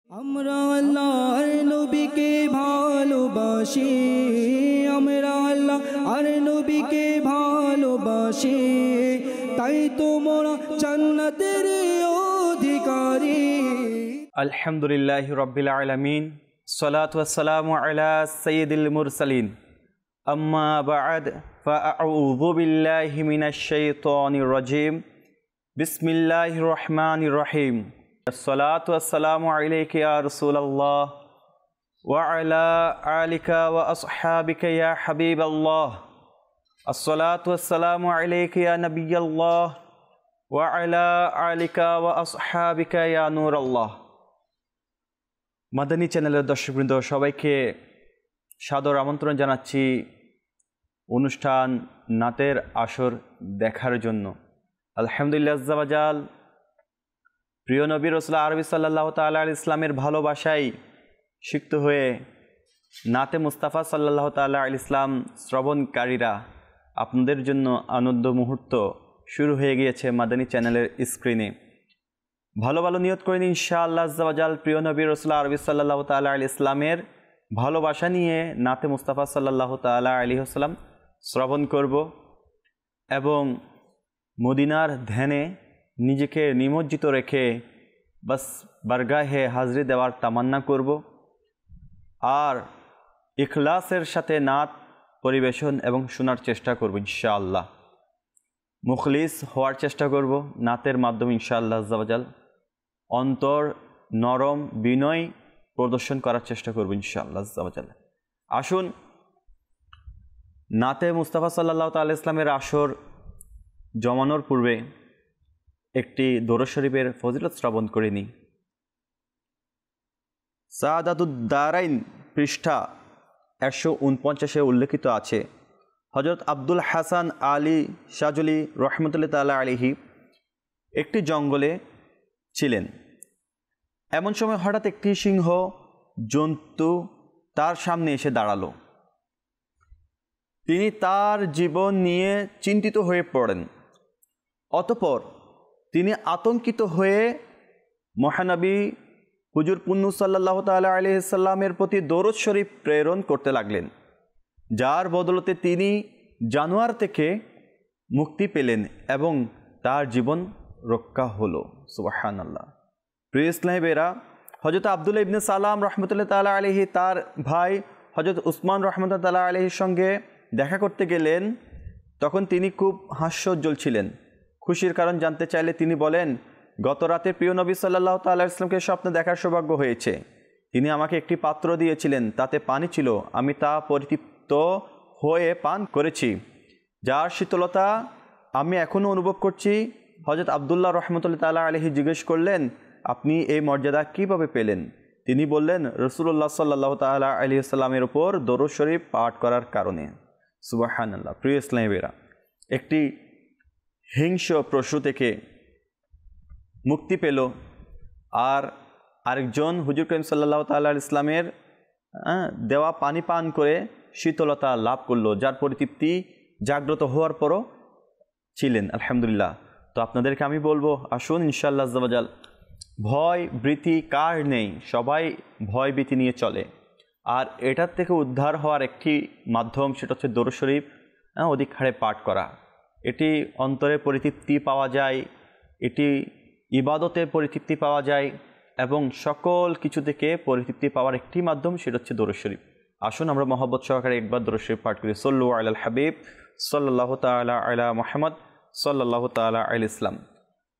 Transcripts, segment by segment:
আমরা আল্লাহর নবীকে ভালোবাসি, আমরা আল্লাহর নবীকে ভালোবাসি, তাই তো মোরা জান্নাতের অধিকারী। আলহামদুলিল্লাহি রাব্বিল আলামিন, সালাতু ওয়াসসালামু আলা সাইয়্যিদিল মুরসালিন, আম্মা বা'দ, ফাআউযু বিল্লাহি মিনাশ শাইতানির রাজীম। বিসমিল্লাহির রহমানির রহিম। আসসালাতু ওয়াসসালামু আলাইকা ইয়া রাসূলুল্লাহ ওয়া আলা আলিকা ওয়া আসহাবিকা ইয়া হাবিবাল্লাহ। আসসালাতু ওয়াসসালামু আলাইকা ইয়া নবিয়াল্লাহ ওয়া আলা আলিকা ওয়া আসহাবিকা ইয়া নূরাল্লাহ। মাদানী চ্যানেলের দর্শকবৃন্দ, সবাইকে সাদর আমন্ত্রণ জানাচ্ছি অনুষ্ঠান নাতের আসর দেখার জন্য। আলহামদুলিল্লাহ আজ্জা ওয়া জাল, প্রিয় নবী রাসূল আরবি সাল্লাল্লাহু তাআলা আলাইহি ইসলামের ভালোবাসায় সিক্ত হয়ে নাতে মুস্তাফা সাল্লাল্লাহু তাআলা আলাইহি ইসলাম শ্রবণকারীরা, আপনাদের জন্য আনন্দ মুহূর্ত শুরু হয়ে গিয়েছে মাদানী চ্যানেলের স্ক্রিনে। ভালো ভালো নিয়ত করেন ইনশাআল্লাহ আজ্জা ওয়া জাল, প্রিয় নবী রাসূল আরবি সাল্লাল্লাহু তাআলা আলাইহি ইসলামের ভালোবাসা নিয়ে নাতে মুস্তাফা সাল্লাল্লাহু তাআলা আলাইহি ওয়াসাল্লাম শ্রবণ করব এবং মদিনার ধ্যানে নিজেকে নিমজ্জিত রেখে বাস বারগাহে হাজরি দেওয়ার তামান্না করব আর ইখলাসের সাথে নাত পরিবেশন এবং শোনার চেষ্টা করব ইনশাআল্লাহ। মুখলিস হওয়ার চেষ্টা করব নাতের মাধ্যমে ইনশাআল্লাহ আজ্জা ওয়া জাল। অন্তর নরম বিনয় প্রদর্শন করার চেষ্টা করব ইনশাআল্লাহ আজ্জা ওয়া জাল। আসুন নাতে মুস্তাফা সাল্লাল্লাহু তাআলা ইসলামের আসর জমানোর পূর্বে একটি দরুদ শরীফের ফজিলত শ্রবণ করে নিই। সাআদাতুদ দারাইন পৃষ্ঠা 149-এ উল্লেখিত আছে, হযরত আব্দুল হাসান আলী শাজলি রহমতুল্লাহ তাআলা আলাইহি একটি জঙ্গলে ছিলেন। এমন সময় হঠাৎ একটি সিংহ জন্তু তার সামনে এসে দাঁড়ালো। তিনি তার জীবন নিয়ে চিন্তিত হয়ে পড়েন। অতঃপর তিনি আতঙ্কিত হয়ে মহানবী হুজুর পুন্নু সাল্লাল্লাহু তাআলা আলাইহি সাল্লামের প্রতি দরুদ শরীফ প্রেরণ করতে লাগলেন, যার বদলতে তিনি জানোয়ার থেকে মুক্তি পেলেন এবং তার জীবন রক্ষা হলো। সুবহানাল্লাহ। প্রিয় ইসলামী ভাইরা, হযরত আব্দুল্লাহ ইবনে সালাম রহমতুল্লাহ তাআলা আলাইহি তার ভাই হযরত উসমান রহমতুল্লাহ তাআলা আলাইহির সঙ্গে দেখা করতে গেলেন। তখন তিনি খুব হাস্যোজ্জ্বল ছিলেন। খুশির কারণ জানতে চাইলে তিনি বলেন, গত রাতে প্রিয় নবী সাল্লাল্লাহু তাআলা আলাইহি ওয়াসাল্লামকে স্বপ্নে দেখার সৌভাগ্য হয়েছে। তিনি আমাকে একটি পাত্র দিয়েছিলেন, তাতে পানি ছিল। আমি তা পরিতৃপ্ত হয়ে পান করেছি, যার শীতলতা আমি এখনও অনুভব করছি। হযরত আব্দুল্লাহ রহমতুল্লাহ তাআলা আলাইহি জিজ্ঞেস করলেন, আপনি এই মর্যাদা কিভাবে পেলেন? তিনি বললেন, রাসূলুল্লাহ সাল্লাল্লাহু তাআলা আলাইহি ওয়াসাল্লামের উপর দরুদ শরীফ পাঠ করার কারণে। সুবহানাল্লাহ। প্রিয় ইসলামী ভাইরা, একটি হিংস্র পশু থেকে মুক্তি পেল আর আরেকজন হুজুর করিম সাল্লাল্লাহু তাআলা আলাইহি ইসলামের দেওয়া পানি পান করে শীতলতা লাভ করলো, যার পরিতৃপ্তি জাগ্রত হওয়ার পরও ছিলেন। আলহামদুলিল্লাহ। তো আপনাদেরকে আমি বলবো, আসুন ইনশাআল্লাহ আজ্জা ওয়া জাল, ভয় ভীতি কার নেই, সবাই ভয় ভীতি নিয়ে চলে। আর এটার থেকে উদ্ধার হওয়ার একটি মাধ্যম, সেটা হচ্ছে দরুদ শরীফ অধিক হারে পাঠ করা। এটি অন্তরে পরিতৃপ্তি পাওয়া যায়, এটি ইবাদতে পরিতৃপ্তি পাওয়া যায় এবং সকল কিছু থেকে পরিতৃপ্তি পাওয়ার একটি মাধ্যম, সেটা হচ্ছে দরুদ শরীফ। আসুন আমরা মহব্বত সহকারে একবার দরুদ শরীফ পাঠ করি। সল্লু আলাল হাবিব সাল্লাল্লাহু তাআলা আলা মুহাম্মদ সাল্লাল্লাহু তাআলা আলাইহি ইসলাম।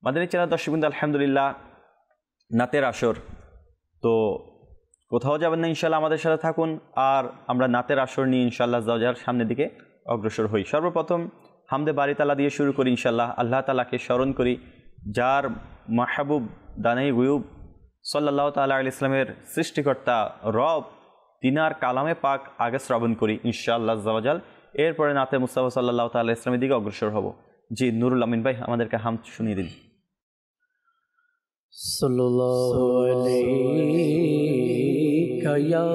মাদানী চ্যানেল দর্শকবৃন্দ, আলহামদুলিল্লাহ নাতের আসর। তো কোথাও যাবেন না, ইনশাআল্লাহ আমাদের সাথে থাকুন আর আমরা নাতের আসর নিয়ে ইনশাআল্লাহ যাওয়ার সামনের দিকে অগ্রসর হই। সর্বপ্রথম হামদে বারি তাআলা দিয়ে শুরু করি ইনশাআল্লাহ। আল্লাহ তাআলাকে স্মরণ করি, যার মাহবুব দানাই গুয়ুব সাল্লাল্লাহু তাআলা আলাইহি ইসলামের সৃষ্টিকর্তা রব, তিনার কালামে পাক আগে শ্রবণ করি ইনশাআল্লাহ আজ্জা ওয়া জাল। এরপরে নাতে মুস্তাফা সাল্লাল্লাহু তাআলা আলাইহি ইসলামের দিকে অগ্রসর হব। জি নুরুল আমিন ভাই আমাদেরকে হামদ শুনিয়ে দিন। সাল্লাল্লাহু আলাইকা ইয়া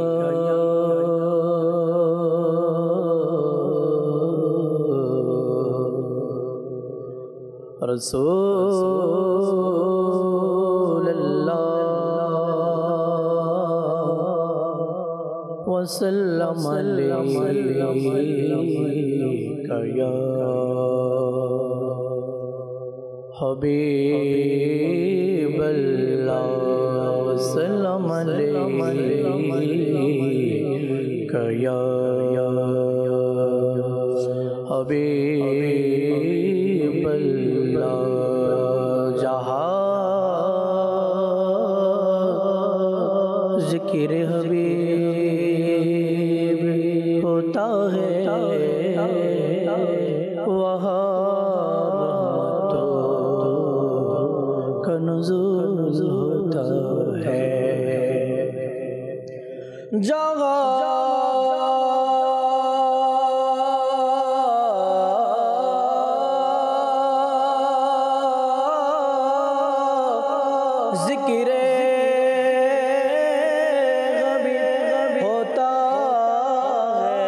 রাসূলুল্লাহ वसल्लम अलैका या हबीबल्लाह वसल्लम अलैका या हबीबल्लाह जहाँ ज़िक्र हबीब होता है वहाँ रहमतों का नुज़ूल होता है। जहाँ ज़िक्र हबीब होता है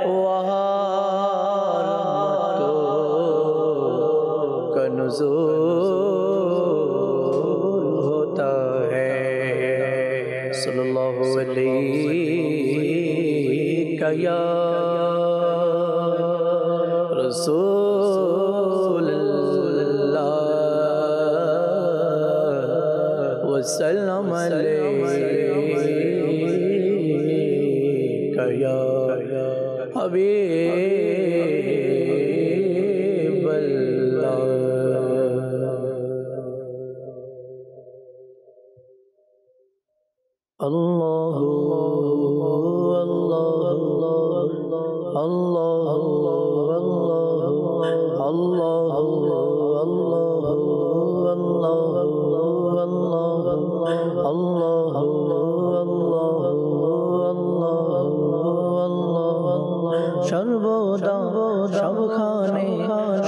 वहाँ रहमतों का नुज़ूल होता है। सल्लल्लाहु अलैका या रसूलल्लाह वसल्लम अलैका या हबीबल्लाह। अल्लाहु সর্বদা সবখানে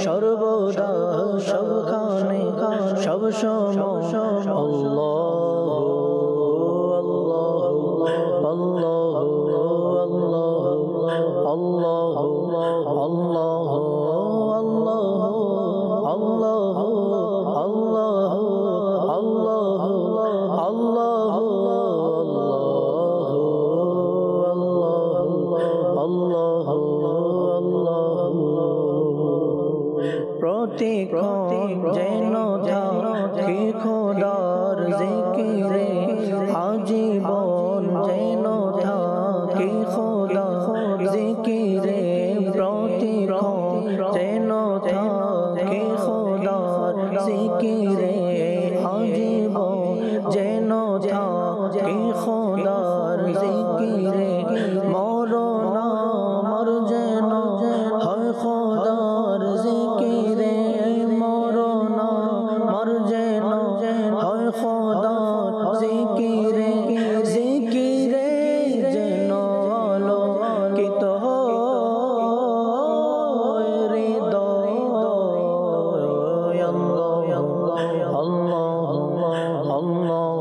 সর্বদা সবখানে সব সময় যেন থাকে খোদার জিকিরে আজীবন যেন থাকে খোদার জিকিরে প্রতিক্ষণ যেন থাকে খোদার জিকিরে আজীবন যেন থাকে খোদার জিকিরে মরণ মর যেন হয় খোদার জিকিরে খোদার জিকিরে জিকিরে যেন আলোকিত হয় হৃদয়। আল্লাহ আল্লাহ আল্লাহ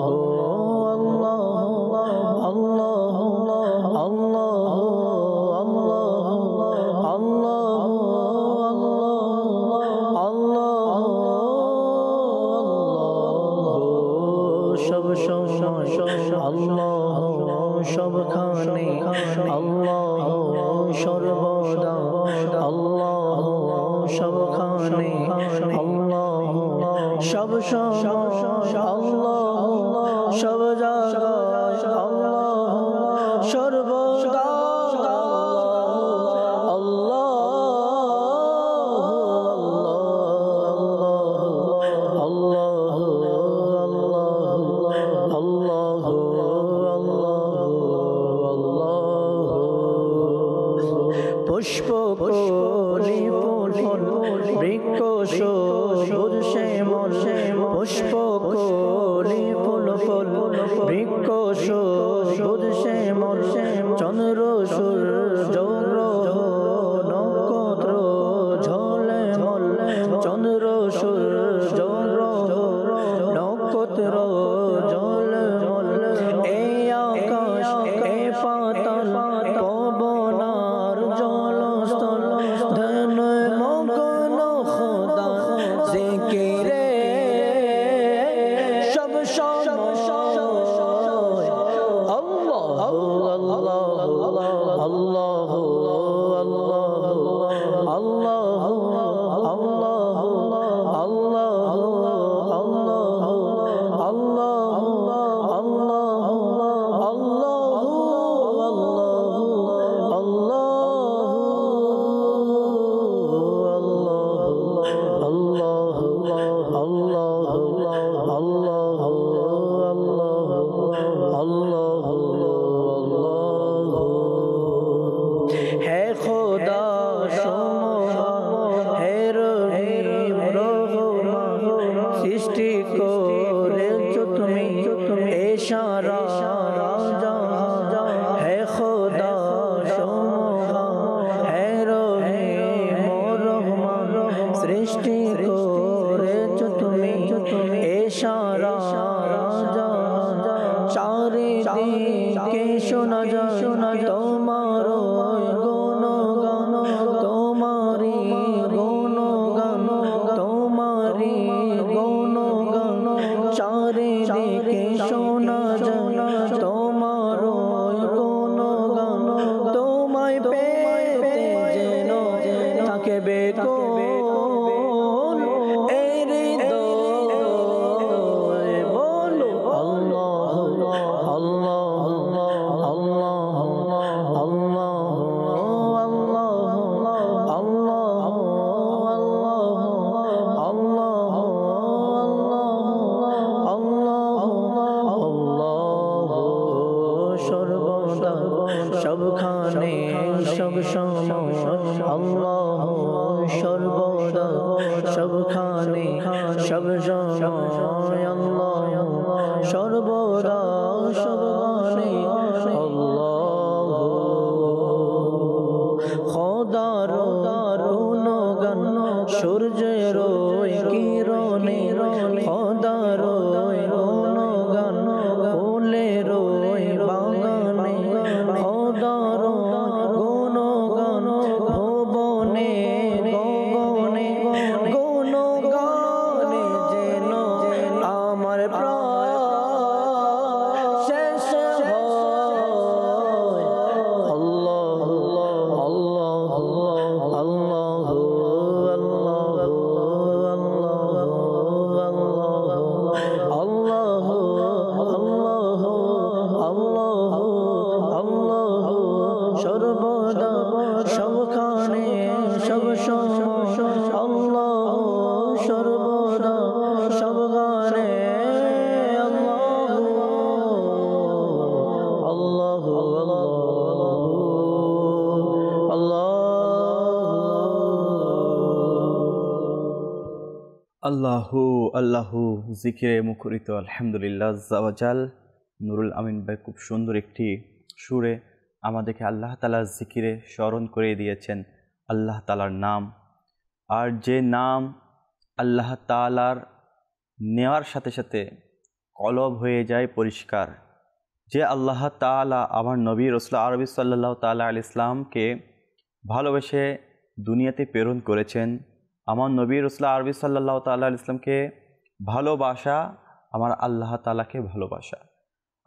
আল্লাহ আল্লাহ আল্লাহ সবখানে আল্লাহ সর্বদা আল্লাহ সবখানে আল্লাহ সব সময় আল্লাহ সব জায়গায় আল্লাহ সর্বদা পুষ্প কলি ফুল বৃক্ষ সবুজ শ্যামল পুষ্প কলি ফুল ফুল বৃক্ষ সবুজ শ্যামল চন্দ্র সূর্য গ্রহ নক্ষত্র ঝলমল চন্দ্র সূর্য গ্রহ নক্ষত্র ঝলমল এই আকাশ এই পাতাল পবনার জলস্থল ধন মগ্ন খোদা জিকিরে সব সময় ए सारा जहां है खुदा शोभा है रहीम रहमान सृष्टि करेছো তুমি ए सारा जहां চারিদিকে শোনা যায় তোমার গুণগান তোমারি গুণগান তোমারি গুণগান চারিদিকে শোনা যায় তোমার গুণগান তোমায় পেতে যেন থাকে বেকুল এই হৃদয় বলো আল্লাহ আল্লাহ আল্লাহ আল্লাহ সর্বদা সবখানে সব সময় আল্লাহ সর্বদা সবখানে সব সময় আল্লাহ সর্বদা সবখানে আল্লাহ খোদার গুণগান সূর্যের কিরণে খোদার গুণগান ফুলের বাগানে খোদার গুণগান ভুবনে গগনে গুণগানে যেন আমার প্রাণ শেষ হয় আল্লাহ আল্লাহ আল্লাহ সর্বদা সবখানে সব সময় আল্লাহ সর্বদা সবখানে আল্লাহ আল্লাহ আল্লাহ আল্লাহু আল্লাহু জিকিরে মুখরিত আলহামদুলিল্লাহ জাওয়াজাল। নুরুল আমিন ভাই খুব সুন্দর একটি সুরে আমাদেরকে আল্লাহ তাআলার জিকিরে স্মরণ করে দিয়েছেন আল্লাহ তাআলার নাম। আর যে নাম আল্লাহ তাআলার নেওয়ার সাথে সাথে কলব হয়ে যায় পরিষ্কার, যে আল্লাহ তাআলা আমার নবী রাসূল আরবি সাল্লাল্লাহু তাআলা আলাইহি ইসলামকে ভালোবেসে দুনিয়াতে প্রেরণ করেছেন। আমার নবী রাসূল আরবি সাল্লাল্লাহু তাআলা আলাইহি ইসলামকে ভালোবাসা আমার আল্লাহ তাআলাকে ভালোবাসা।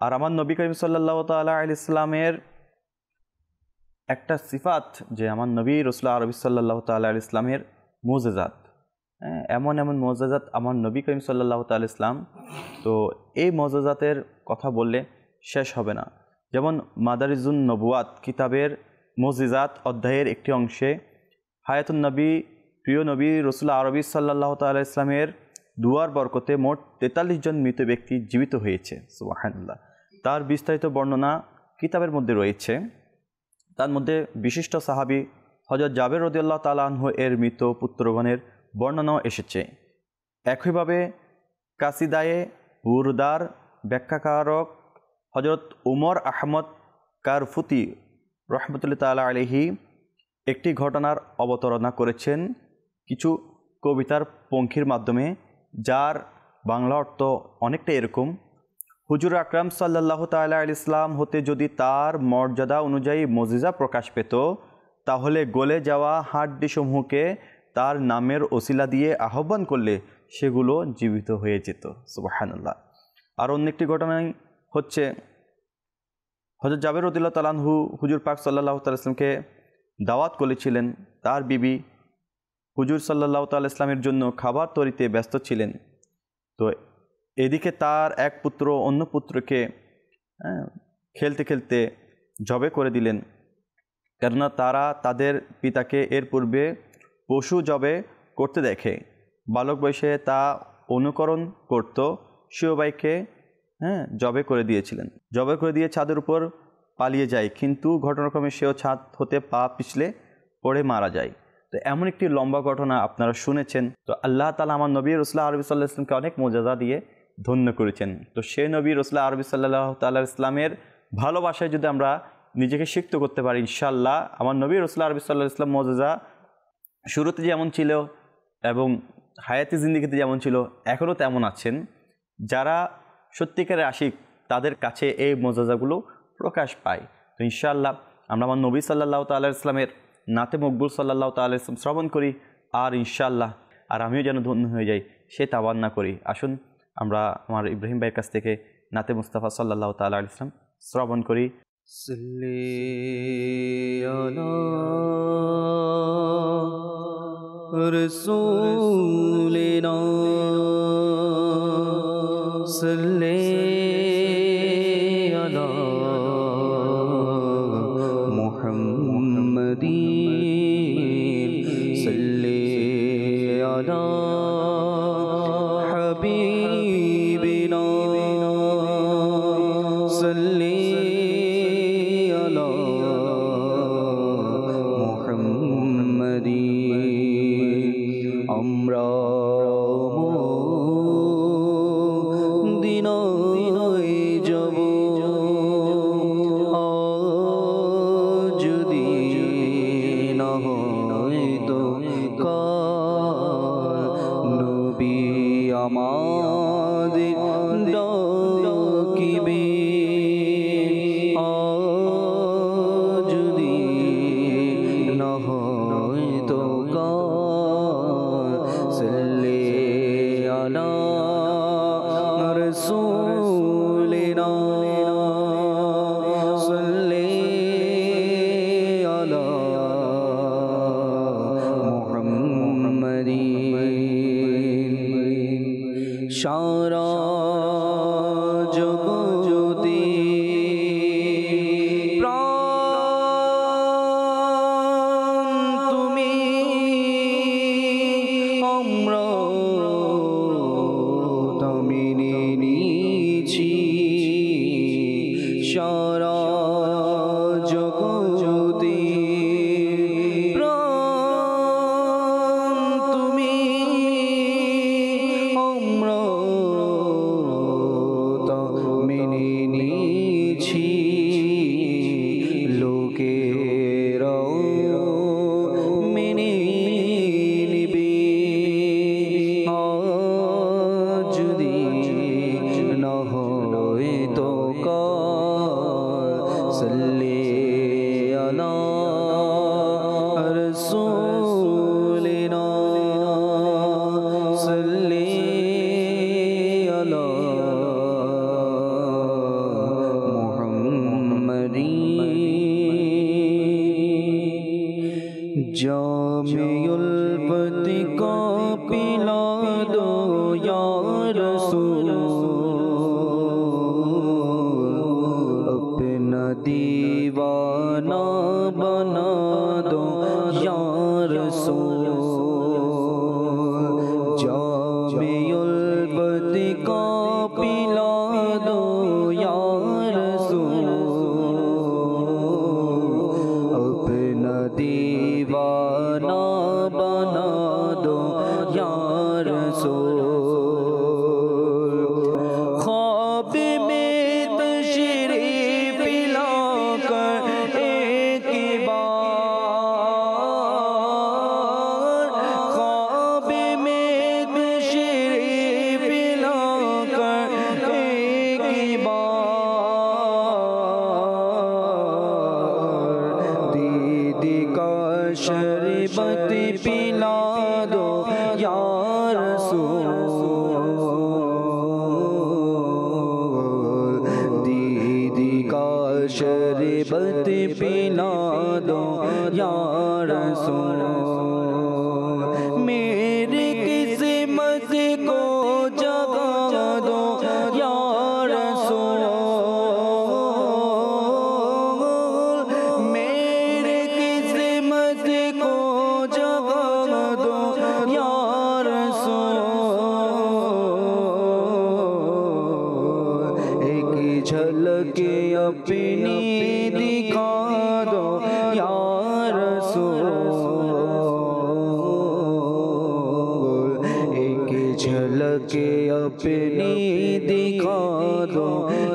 আর আমার নবী করিম সাল্লাল্লাহু তাআলা আলাইহি ইসলামের একটা সিফাত যে আমার নবী রাসূল আরবি সাল্লাল্লাহু তাআলা আলাইহি ইসলামের মুজিজাত, এমন এমন মুজিজাত আমার নবী করিম সাল্লাল্লাহু তাআলা ইসলাম। তো এই মুজিজাতের কথা বললে শেষ হবে না। যেমন মাদারিজুন নবুয়াত কিতাবের মুজিজাত অধ্যায়ের একটি অংশে হায়াতুন নবী প্রিয় নবী রাসূল আরবি সাল্লাল্লাহু তাআলা ইসলামের দুয়ার বরকতে মোট 43 জন মৃত ব্যক্তি জীবিত হয়েছে। সুবহানাল্লাহ। তার বিস্তারিত বর্ণনা কিতাবের মধ্যে রয়েছে। তার মধ্যে বিশিষ্ট সাহাবী হযরত জাবের রাদিয়াল্লাহু তাআলা আনহু এর মৃত পুত্রগণের বর্ণনাও এসেছে। একইভাবে কাসিদায়ে বুরদার ব্যাখ্যাকারক হযরত উমর আহমদ কারফুতি রহমতুল্লাহ তাআলা আলাইহি একটি ঘটনার অবতারণা করেছেন কিছু কবিতার পঙ্ক্তির মাধ্যমে, যার বাংলা অর্থ অনেকটা এরকম: হুজুর আকরাম সাল্লাল্লাহু তাআলা আলাইহি ইসলাম হতে যদি তার মর্যাদা অনুযায়ী মুজিজা প্রকাশ পেত, তাহলে গলে যাওয়া হাড্ডিসমূহকে তার নামের ওসিলা দিয়ে আহ্বান করলে সেগুলো জীবিত হয়ে যেত। সুবহানাল্লাহ। আর অন্য একটি ঘটনাই হচ্ছে হযরত জাবের রাদিয়াল্লাহু তাআলা আনহু হুজুর পাক সাল্লাল্লাহু তাআলা ইসলামকে দাওয়াত করেছিলেন। তার বিবি হুজুর সাল্লাল্লাহু তাআলা ইসলামের জন্য খাবার তৈরিতে ব্যস্ত ছিলেন। তো এদিকে তার এক পুত্র অন্য পুত্রকে খেলতে খেলতে জবে করে দিলেন, কেননা তারা তাদের পিতাকে এর পূর্বে পশু জবে করতে দেখে। বালক বয়সে তা অনুকরণ করত। শিওবাইকে জবে করে দিয়েছিলেন। জবে করে দিয়ে ছাদের উপর পালিয়ে যায়, কিন্তু ঘটনাক্রমে সেও ছাদ হতে পা পিছলে পড়ে মারা যায়। তো এমন একটি লম্বা ঘটনা আপনারা শুনেছেন। তো আল্লাহ তাআলা আমার নবী রাসূল আরবি সাল্লাল্লাহু আলাইহি ওয়াসাল্লামকে অনেক মুজিজা দিয়ে ধন্য করেছেন। তো সে নবী রাসূলুল্লাহ আরবি সাল্লাল্লাহু তাআলা ইসলামের ভালোবাসায় যদি আমরা নিজেকে সিক্ত করতে পারি, ইনশাআল্লাহ আমার নবী রাসূলুল্লাহ আরবি সাল্লাল্লাহু আলাইহি ওয়াসাল্লাম মুজিজা শুরুতে যেমন ছিল এবং হায়াতি জিন্দেগিতে যেমন ছিল এখনও তেমন আছেন। যারা সত্যিকারের আশিক তাদের কাছে এই মুজিজাগুলো প্রকাশ পায়। তো ইনশাআল্লাহ আমরা আমার নবী সাল্লাল্লাহু তাআলা ইসলামের নাতে মকবুল সাল্লাল্লাহু তাআলা ইসলাম শ্রবণ করি, আর ইনশাআল্লাহ আর আমিও যেন ধন্য হয়ে যাই সে তাওয়ান্না করি। আসুন আমরা আমার ইব্রাহিম ভাইয়ের কাছ থেকে নাতে মুস্তাফা সাল্লাল্লাহু তাআলা আলাইহি ইসলাম শ্রবণ করি। সাল্লি আলা রাসূলিনা সাল্লি আলা মুহাম্মাদিন সাল্লি আলা হাবিবিনা সাল্লি আলা মুহাম্মাদিন। আমরা মদিনায় যাব যদি না হয় তো নবী আমাদের ডাকিবে, যদি না হয় তো সাল্লি আলা রাসূলিনা সাল্লি আলা মুহাম্মাদিন। সারা জগতে প্রাণ তুমি, আমরা মেনে নিয়েছি। সারা জগতে প্রাণ তুমি, আমরা মেনে নিয়েছি। লোকেরাও মেনে নিবে, যদি না হয় তো সাল্লি আলা রাসূলিনা সাল্লি আলা মুহাম্মাদিন। জামিউল ফতি का पिला दो या रसूल, अपना दीवाना बना दो या रसूल। जामिउल फती का पिला दो या रसूल, अपना दीवाना बना दो या रसूल। ख्वाब में तशरीफ लाकर एक बार, ख्वाब में तशरीफ लाकर एक बार, दीदी का शरबत पिला दो या रसूल। दीदी का शरबत पिला दो या रसूल। मेरी किस्मत को जगा दो या रसूल। मेरी किस्मत को जगा दो या रसूल। एक झलक अपनी दिखा दो या रसूल। एक झलक अपनी दिखा दो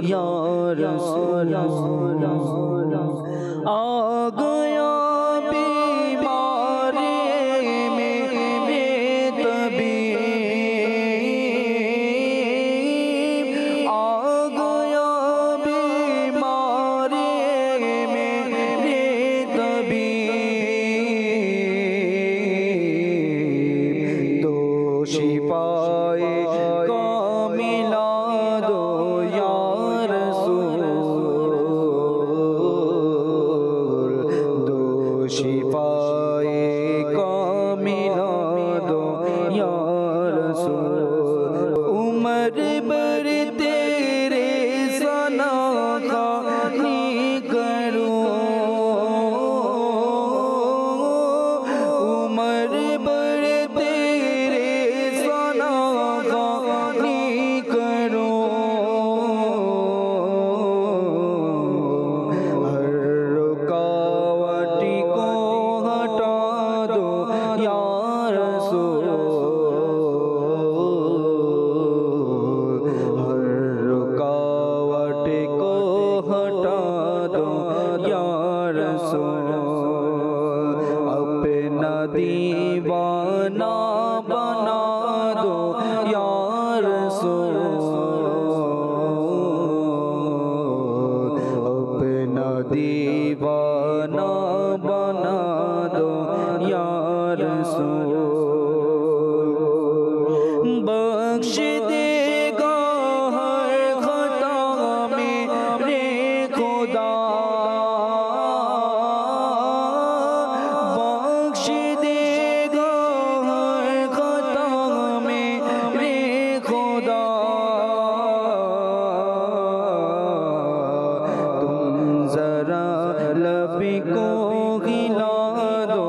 या रसूल। आ गया बीमारी में तबीब, आ गया बीमारी में तबीब। तो शिफाए का मिला दो या रसूल। दो शिफाए का मिला दो या रसूल। उमर भर तेरे सना खानी करूं, उमर भर तेरे सना खानी करूं। हर रुकावट को हटा दो या रसूल। हर रुकावट को हटा दो या रसूल। अपना दीवाना बना दो या रसूल। अपना दीवाना बना दो या रसूल। बख्श देगा हर खता मेरे खुदा, बख्श देगा हर खता मेरे खुदा। तुम जरा लब को हिला दो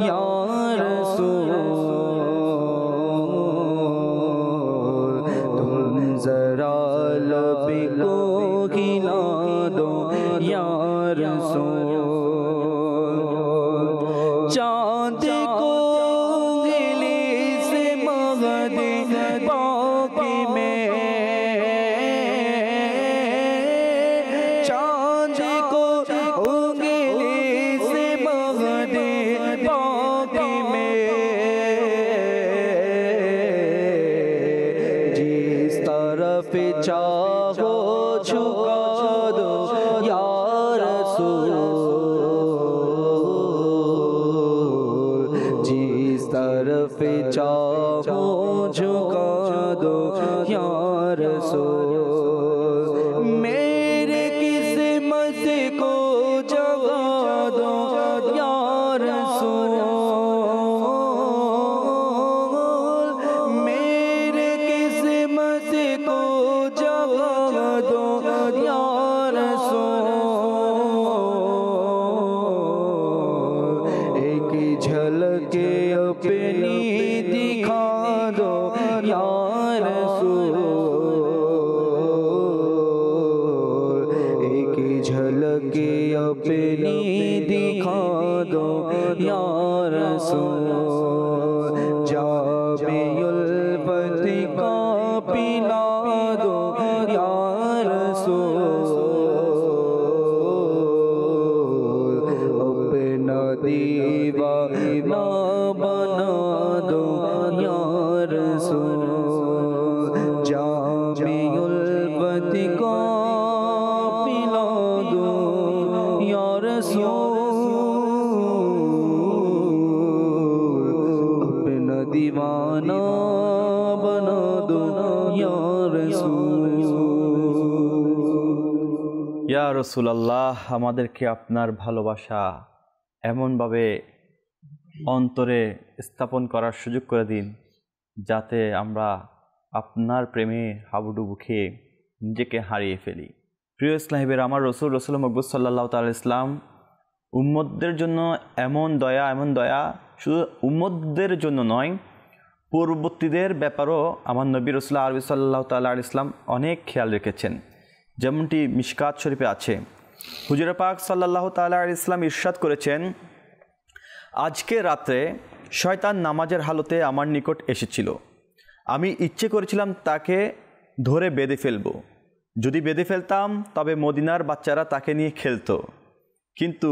या रसूल। तुम जरा लब को हिला दो या रसूल। चाँद को उंगली से मग दे बाकी में, चाँद को उंगली से मग दे बाकी में। जिस तरफ चाहो झुका दो या रसूल। जिस तरफ चाहो झुका दो या रसूल। मेरे किस्मत को जगा दो या रसूल। मेरे किस्मत को जगा दो या रसूल। एक झलक अपनी दिखा दो या रसूल। एक झलक अपनी दिखा दो या रसूल। जामिउल फत का पिला दो या रसूल। अपना दीवाना बना दो या रसूल। जामिउल फत का पिला दो या रसूल। अपना दीवाना बना दो या रसूल। ইয়া রাসূলুল্লাহ, আমাদেরকে আপনার ভালোবাসা এমনভাবে অন্তরে স্থাপন করার সুযোগ করে দিন যাতে আমরা আপনার প্রেমে হাবুডুবু খেয়ে নিজেকে হারিয়ে ফেলি। প্রিয় ইসলামের আমার রসুল মকবুল সাল্লাল্লাহু তাআলা ইসলাম উম্মতদের জন্য এমন দয়া শুধু উম্মতদের জন্য নয়, পূর্ববর্তীদের ব্যাপারও আমার নবী রাসূলুল্লাহ আরবি সাল্লাল্লাহু তাআলা আলাইহি ইসলাম অনেক খেয়াল রেখেছেন। যেমনটি মিশকাত শরীফে আছে, হুজুর পাক সাল্লাল্লাহু তাআলা আলাইহি ইসলাম ইরশাদ করেছেন, আজকে রাত্রে শয়তান নামাজের হালতে আমার নিকট এসেছিল। আমি ইচ্ছে করেছিলাম তাকে ধরে বেঁধে ফেলবো। যদি বেঁধে ফেলতাম তবে মদিনার বাচ্চারা তাকে নিয়ে খেলতো। কিন্তু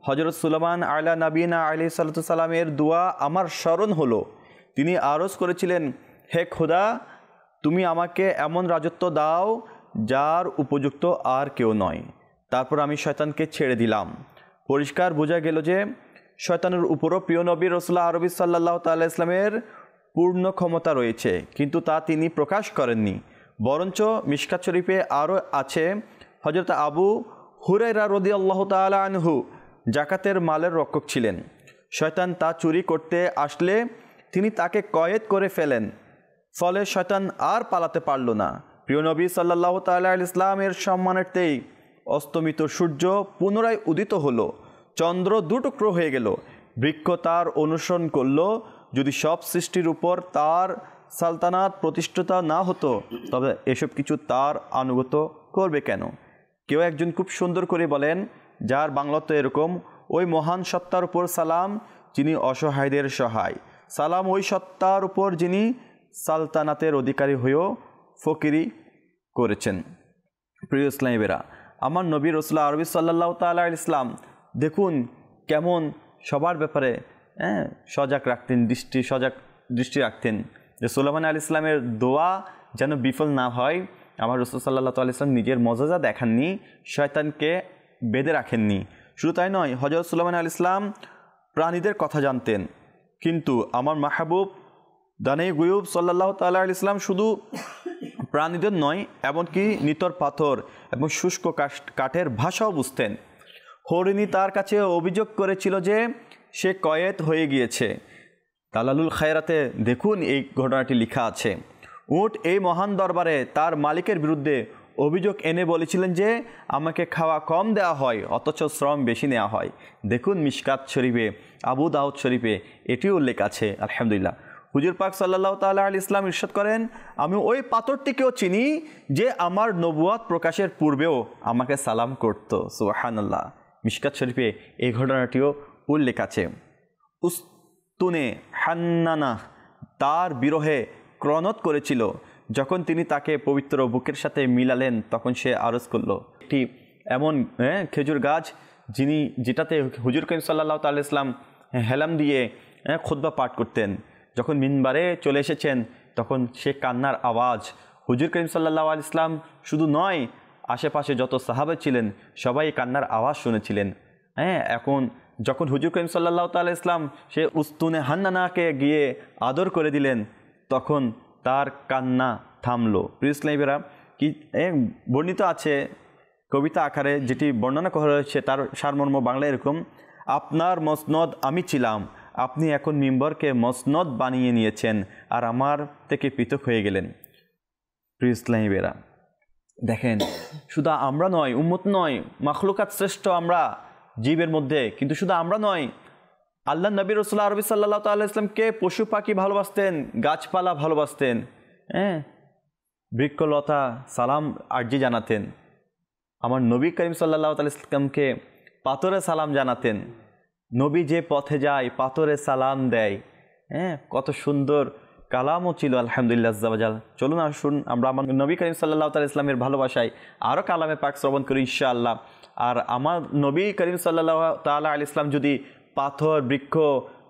হজরত সুলাইমান আলা নবীনা আলাইহিস সালাতু সালামের দোয়া আমার স্মরণ হলো। তিনি আরজ করেছিলেন, হে খোদা, তুমি আমাকে এমন রাজত্ব দাও যার উপযুক্ত আর কেউ নয়। তারপর আমি শয়তানকে ছেড়ে দিলাম। পরিষ্কার বোঝা গেল যে শয়তানের উপরও প্রিয় নবী রাসূলুল্লাহ আরবি সাল্লাল্লাহু তাআলা ইসলামের পূর্ণ ক্ষমতা রয়েছে, কিন্তু তা তিনি প্রকাশ করেননি। বরঞ্চ মিশকাত শরীফে আরও আছে, হযরত আবু হুরায়রা রাদিয়াল্লাহু তাআলা আনহু জাকাতের মালের রক্ষক ছিলেন। শয়তান তা চুরি করতে আসলে তিনি তাকে কয়েদ করে ফেলেন। ফলে শয়তান আর পালাতে পারল না। প্রিয় নবী সাল্লাল্লাহু তাআলা আলাইহি ইসলামের সম্মানার্থেই অস্তমিত সূর্য পুনরায় উদিত হলো, চন্দ্র দুটুকরো হয়ে গেল, বৃক্ষ তার অনুসরণ করল। যদি সব সৃষ্টির উপর তার সালতানাত প্রতিষ্ঠিত না হতো তবে এসব কিছু তার আনুগত্য করবে কেন? কেউ একজন খুব সুন্দর করে বলেন, যার বাংলা তো এরকম, ওই মহান সত্তার উপর সালাম যিনি অসহায়দের সহায়, সালাম ওই সত্তার উপর যিনি সালতানাতের অধিকারী হয়েও ফকিরি করেছেন। প্রিয় ইসলামীরা, আমার নবী রাসূলুল্লাহ আরবি সাল্লাল্লাহু তাআলা আলাইহি ইসলাম দেখুন কেমন সবার ব্যাপারে সজাগ রাখতেন, দৃষ্টি রাখতেন, যে সুলাইমান আলাইহিস সালামের দোয়া যেন বিফল না হয়। আমার রাসূল সাল্লাল্লাহু আলাইহি ওয়াসাল্লাম নিজের মর্যাদা দেখাননি, শয়তানকে বেঁধে রাখেননি। শুধু তাই নয়, হযরত সুলাইমান আলাইহিস সালাম প্রাণীদের কথা জানতেন, কিন্তু আমার মাহবুব দানে গুয়ুব সাল্লাল্লাহু তাআলা আলাইহি ওয়াসাল্লাম শুধু প্রাণীদের নয়, এমনকি নিতর পাথর এবং শুষ্ক কাঠের ভাষাও বুঝতেন। হরিণী তার কাছে অভিযোগ করেছিল যে সে কয়েদ হয়ে গিয়েছে। দালালুল খায়রাতে দেখুন এই ঘটনাটি লেখা আছে। উট এই মহান দরবারে তার মালিকের বিরুদ্ধে অভিযোগ এনে বলেছিলেন যে আমাকে খাওয়া কম দেওয়া হয় অথচ শ্রম বেশি নেওয়া হয়। দেখুন মিশকাত শরীফে, আবু দাউদ শরীফে এটিও উল্লেখ আছে। আলহামদুলিল্লাহ। হুজুর পাক সাল্লাল্লাহু তাআলা আলাইহি ইসলাম ইরশাদ করেন, আমি ওই পাথরটিকেও চিনি যে আমার নবুয়াত প্রকাশের পূর্বেও আমাকে সালাম করত। সুবহানাল্লাহ। মিশকাত শরীফে এই ঘটনাটিও উল্লেখ আছে। উস্তুনে হান্নানা তার বিরহে ক্রনদ করেছিল। যখন তিনি তাকে পবিত্র বুকের সাথে মিলালেন তখন সে আরজ করল, একটি এমন খেজুর গাছ যেটাতে হুজুর করিম সাল্লাল্লাহু তাআলা আলাইহি ইসলাম হেলাম দিয়ে খুতবা পাঠ করতেন। যখন মিনবারে চলে এসেছেন তখন সে কান্নার আওয়াজ, হুজুর করিম সাল্লাল্লাহু আলাইহি ইসলাম শুধু নয়, আশেপাশে যত সাহাবা ছিলেন সবাই কান্নার আওয়াজ শুনেছিলেন। এখন যখন হুজুর করিম সাল্লাল্লাহু তাআলা আলাইহি ইসলাম সে উস্তুনে হান্নানাকে গিয়ে আদর করে দিলেন তখন তার কান্না থামলো। প্রিয় ইসলামীরা, কি বর্ণিত আছে কবিতা আকারে, যেটি বর্ণনা করা হয়েছে তার সারমর্ম বাংলা এরকম, আপনার মসনদ আমি ছিলাম, আপনি এখন মিম্বরকে মসনদ বানিয়ে নিয়েছেন আর আমার থেকে পৃথক হয়ে গেলেন। প্রিয় ইসলামীরা, দেখেন শুধু আমরা নয়, উম্মত নয়, মাখলুকাত শ্রেষ্ঠ আমরা জীবের মধ্যে, কিন্তু শুধু আমরা নয়, আল্লাহ নবী রাসূলুল্লাহ আরবি সাল্লাল্লাহু তাআলা আলাইহি ওয়াসাল্লাম কে পশু পাখি ভালোবাসতেন, গাছপালা ভালোবাসতেন, বৃক্ষলতা সালাম আরজি জানাতেন। আমার নবী করিম সাল্লাল্লাহু তাআলা আলাইহি ওয়াসাল্লামকে পাথরে সালাম জানাতেন। নবী যে পথে যায় পাথরে সালাম দেয়। কত সুন্দর কালামও ছিল। আলহামদুলিল্লাহ আজ্জা ওয়া জাল। চলুন আসুন আমরা আমার নবী করিম সাল্লাল্লাহু তাআলা ইসলামের ভালোবাসায় আরও কালামে পাক শ্রবণ করি ইনশাআল্লাহ। আর আমার নবী করিম সাল্লাল্লাহু তাআলা আলাইহি ইসলাম যদি পাথর, বৃক্ষ,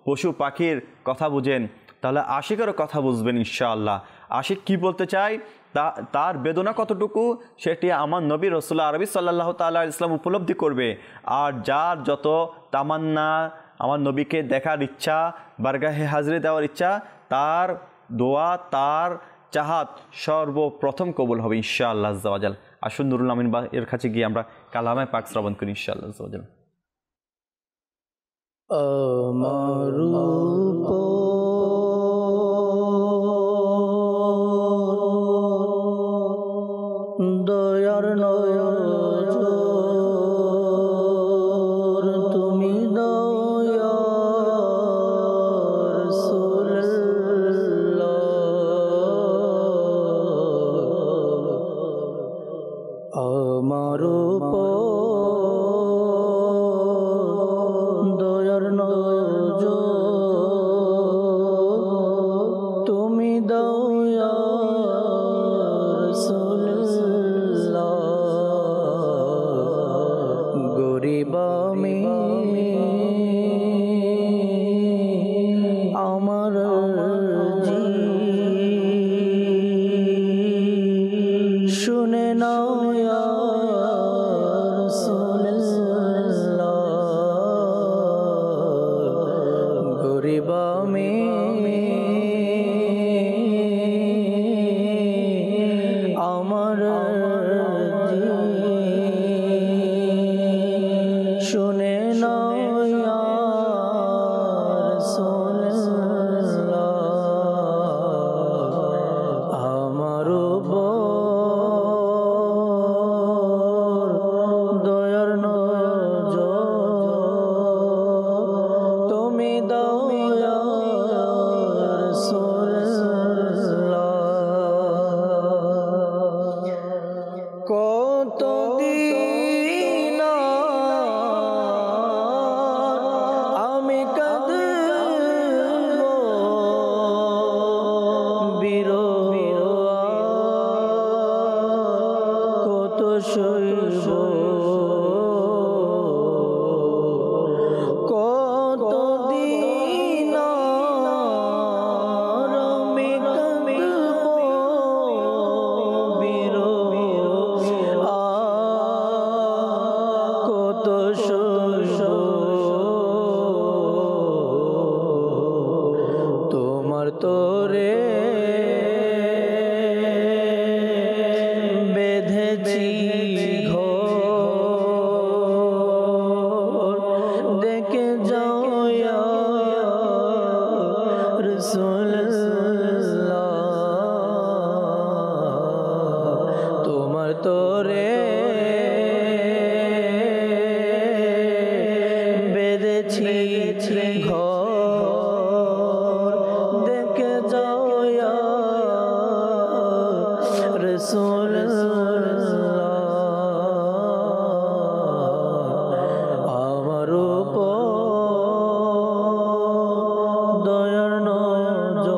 পশু পাখির কথা বুঝেন তাহলে আশিকেরও কথা বুঝবেন ইনশাআল্লাহ। আশিক কি বলতে চায়, তার বেদনা কতটুকু সেটি আমার নবী রাসূলুল্লাহ আরবি সাল্লাল্লাহু তাআলা আলাইহি ইসলাম উপলব্ধি করবে। আর যার যত তামান্না, আমার নবীকে দেখার ইচ্ছা, বারগাহে হাজরি দেওয়ার ইচ্ছা, তার দোয়া, তার চাহাত সর্বপ্রথম কবুল হবে ইনশাআল্লাহ আজ্জা ওয়া জাল। আসুন নুরুল আমিন এর কাছে গিয়ে আমরা কালামে পাক শ্রবণ করি ইনশাআল্লাহ আজ্জা ওয়া জাল। আমার দয়ার নজর তুমি দয়ার রাসূলুল্লাহ, আমার দয়ার নজর তুমি দয়ার দিন আমি কাঁদব বিরহ কত সইব কত দিন আমি কাঁদব বিরহ কত সইব তোমার তোরে বেঁধেছি ঘর দেখে যাও ইয়া রাসূলুল্লাহ তোমার তোরে বেঁধেছি ঘর দেখে যাও ইয়া রাসূলুল্লাহ আমার উপর দয়ার নজর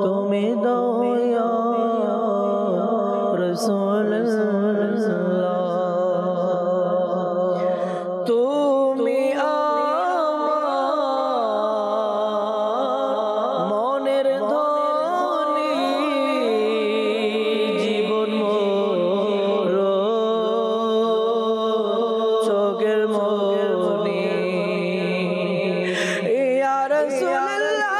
তুমি দাও ইয়া রাসূলুল্লাহ তুমি আমার মনের ধ্বনি জীবন মোর চোখের মনি ইয়া রাসূলুল্লাহ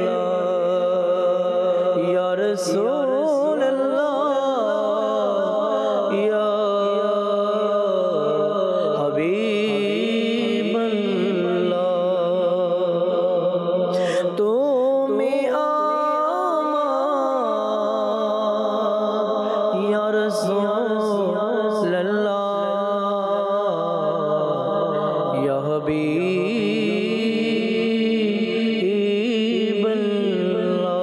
হাবিবাল্লাহ ইয়া রাসূলুল্লাহ ইয়া হাবিবাল্লাহ তুমি আমার ইয়া রাসূলুল্লাহ ইয়া হাবিবাল্লাহ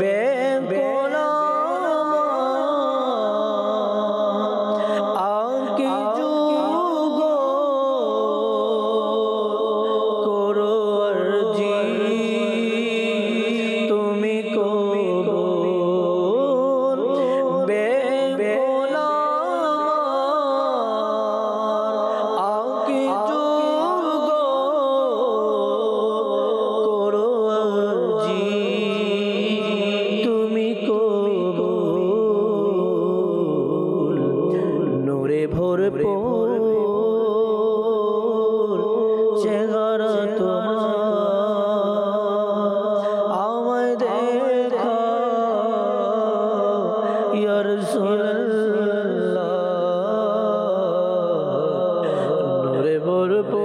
বেকুল আঁকি যুগ করো আরজি তুমি কবুল বেকুল আঁকি যুগ করো আরজি তুমি কবুল নূরে ভরপুর চেহারা তোমার আমায় দেখা ইয়া রাসূলুল্লাহ নূরে ভরপুর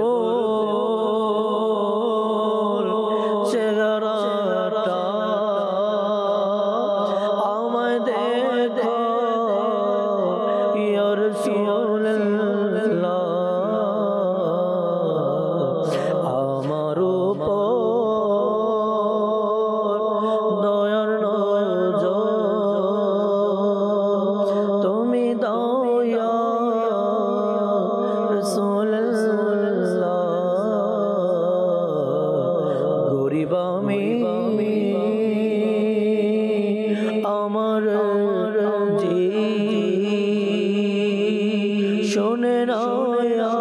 চেহারাটা আমায় দেখা ইয়া রাসূলুল্লাহ আমার উপর দয়ার নজর তুমি দাও ইয়া রাসূলুল্লাহ গরিব আমি আমার জি শোনে না ইয়া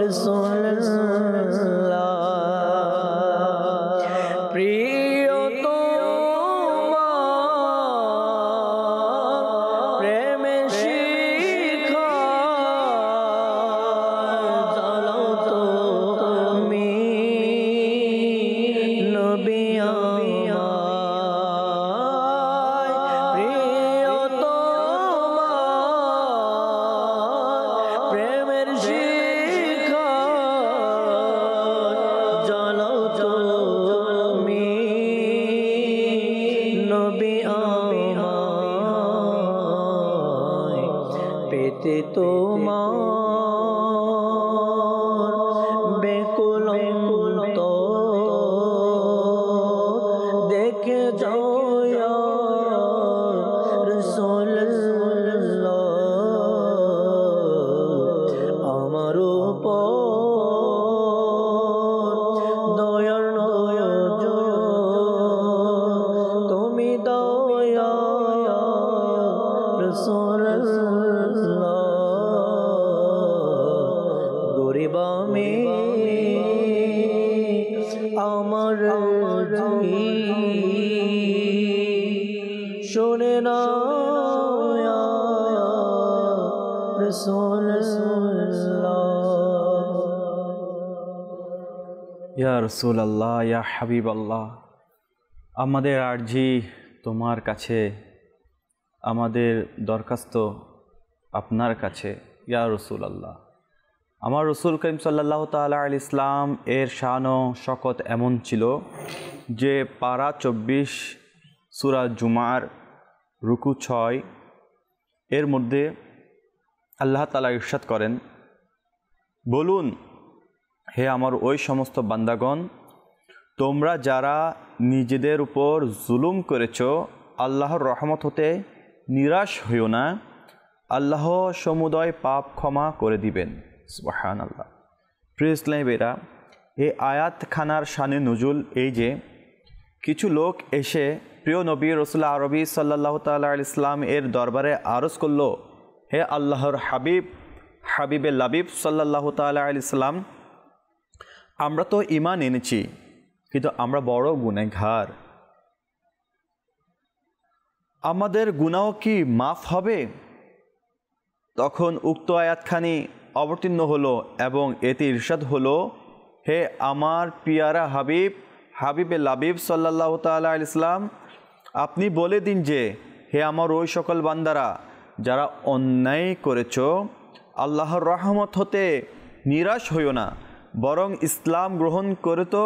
রাসূলুল্লাহ প্রিয় তোমার প্রেমে শিখা জ্বালাও তুমি নবী আমায় প্রিয় তোমার পেতে তোমার বেকুল দেখে যাও ইয়া রাসূলুল্লাহ আমার উপর দয়ার নজর তুমি দয়া রাসূলুল্লাহ গরিব আমি আমার শুনে না ইয়া রাসূলুল্লাহ, ইয়া হাবিবাল্লাহ, আমাদের আরজি তোমার কাছে, আমাদের দরখাস্ত আপনার কাছে। ইয়া রাসূলুল্লাহ, আমার রসুল করিম সাল্লাল্লাহু তাআলা আলাইহি ইসলাম এর শান ও শকত এমন ছিল যে পারা 24 সূরা জুমার রুকু 6 এর মধ্যে আল্লাহ তাআলা ইরশাদ করেন, বলুন হে আমার ওই সমস্ত বান্দাগণ, তোমরা যারা নিজেদের উপর জুলুম করেছ আল্লাহর রহমত হতে নিরাশ হইও না, আল্লাহ সমুদয় পাপ ক্ষমা করে দিবেন। সুবহানাল্লাহ। প্রিয় ইসলামীরা, এই আয়াতখানার শানে নুজুল এই যে কিছু লোক এসে প্রিয় নবী রসুল আরবি সাল্লাল্লাহু তাআলা আলাইহি ইসলাম এর দরবারে আরজ করল, হে আল্লাহর হাবিব, হাবিবে লাবিব সাল্লাল্লাহু তাআলা আলাইহি ইসলাম, আমরা তো ঈমান এনেছি কিন্তু আমরা বড় গুনাহগার, আমাদের গুনাহ কি মাফ হবে? তখন উক্ত আয়াতখানি অবতীর্ণ হলো এবং এতে ইরশাদ হলো, হে আমার পিয়ারা হাবিব, হাবিবে লাবিব সাল্লাল্লাহু তাআলা আলাইহি ইসলাম, আপনি বলে দিন যে হে আমার ওই সকল বান্দারা যারা অন্যায় করেছ, আল্লাহর রহমত হতে নিরাশ হইও না, বরং ইসলাম গ্রহণ করে তো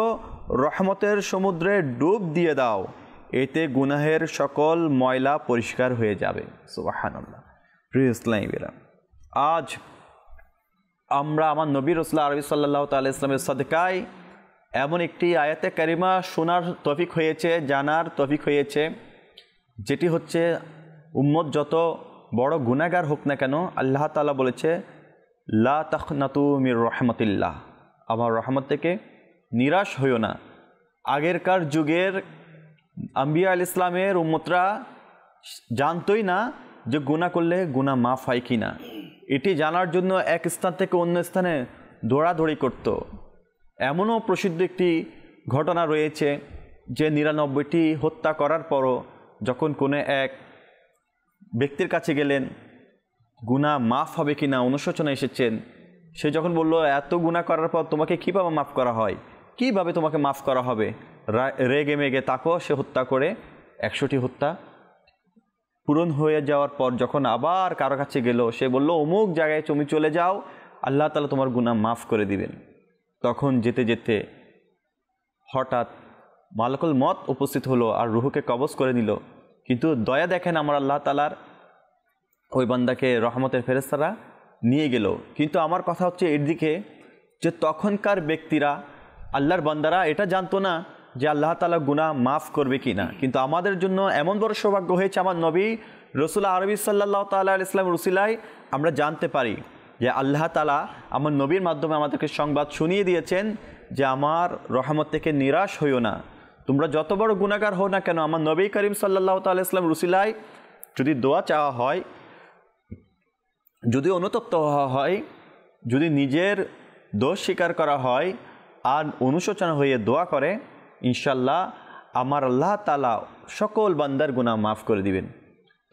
রহমতের সমুদ্রে ডুব দিয়ে দাও, এতে গুনাহের সকল ময়লা পরিষ্কার হয়ে যাবে। সুবহানাল্লাহ। প্রিয় ইসলামীরা, আজ আমরা আমার নবী রাসূল আরবি সাল্লাল্লাহু তাআলা ইসলামের সাদকায় এমন একটি আয়াতে কারিমা শোনার তৌফিক হয়েছে, জানার তৌফিক হয়েছে, যেটি হচ্ছে উম্মত যত বড় গুনাহগার হোক না কেন, আল্লাহ তাআলা বলেছে, লা তাখনাতু মির রাহমাতিল্লাহ, আমার রহমত থেকে নিরাশ হইও না। আগেরকার যুগের আম্বিয়া আলাইহিস ইসলামের উম্মতরা জানতই না যে গুনাহ করলে গুনাহ মাফ হয় কি না। এটি জানার জন্য এক স্থান থেকে অন্য স্থানে দৌড়াদৌড়ি করত। এমনও প্রসিদ্ধ একটি ঘটনা রয়েছে যে 99টি হত্যা করার পরও যখন কোনো এক ব্যক্তির কাছে গেলেন, গুনাহ মাফ হবে কি না অনুশোচনা এসেছেন, সে যখন বলল, এত গুনাহ করার পর তোমাকে কীভাবে মাফ করা হয়, কিভাবে তোমাকে মাফ করা হবে, রেগে মেগে তাকেও সে হত্যা করে 100টি হত্যা পূরণ হয়ে যাওয়ার পর যখন আবার কারো কাছে গেল, সে বলল, অমুক জায়গায় তুমি চলে যাও, আল্লাহ তাআলা তোমার গুনাহ মাফ করে দিবেন। তখন যেতে যেতে হঠাৎ মালাকুল মত উপস্থিত হলো আর রুহুকে কবজ করে নিল। কিন্তু দয়া দেখেন আমার আল্লাহ তাআলার, ওই বান্দাকে রহমতের ফেরেশতারা নিয়ে গেল। কিন্তু আমার কথা হচ্ছে এর দিকে যে তখনকার ব্যক্তিরা, আল্লাহর বান্দারা এটা জানতো না যে আল্লাহ তাআলা গুনাহ মাফ করবে কি না। কিন্তু আমাদের জন্য এমন বড় সৌভাগ্য হয়েছে, আমার নবী রসুল আরবি সাল্লাল্লাহু তাআলা আলাইহি ইসলাম রসিলায় আমরা জানতে পারি যে আল্লাহ তাআলা আমার নবীর মাধ্যমে আমাদেরকে সংবাদ শুনিয়ে দিয়েছেন যে আমার রহমত থেকে নিরাশ হইও না, তোমরা যত বড় গুনাহগার হও না কেন, আমার নবী করিম সাল্লাল্লাহু তাআলা আলাইহি ইসলাম রসিলায় যদি দোয়া চাওয়া হয়, যদি অনুতপ্ত হওয়া হয়, যদি নিজের দোষ স্বীকার করা হয় আর অনুশোচনা হয়ে দোয়া করে, ইনশাল্লাহ আমার আল্লাহ তাআলা সকল বান্দার গুনাহ মাফ করে দিবেন।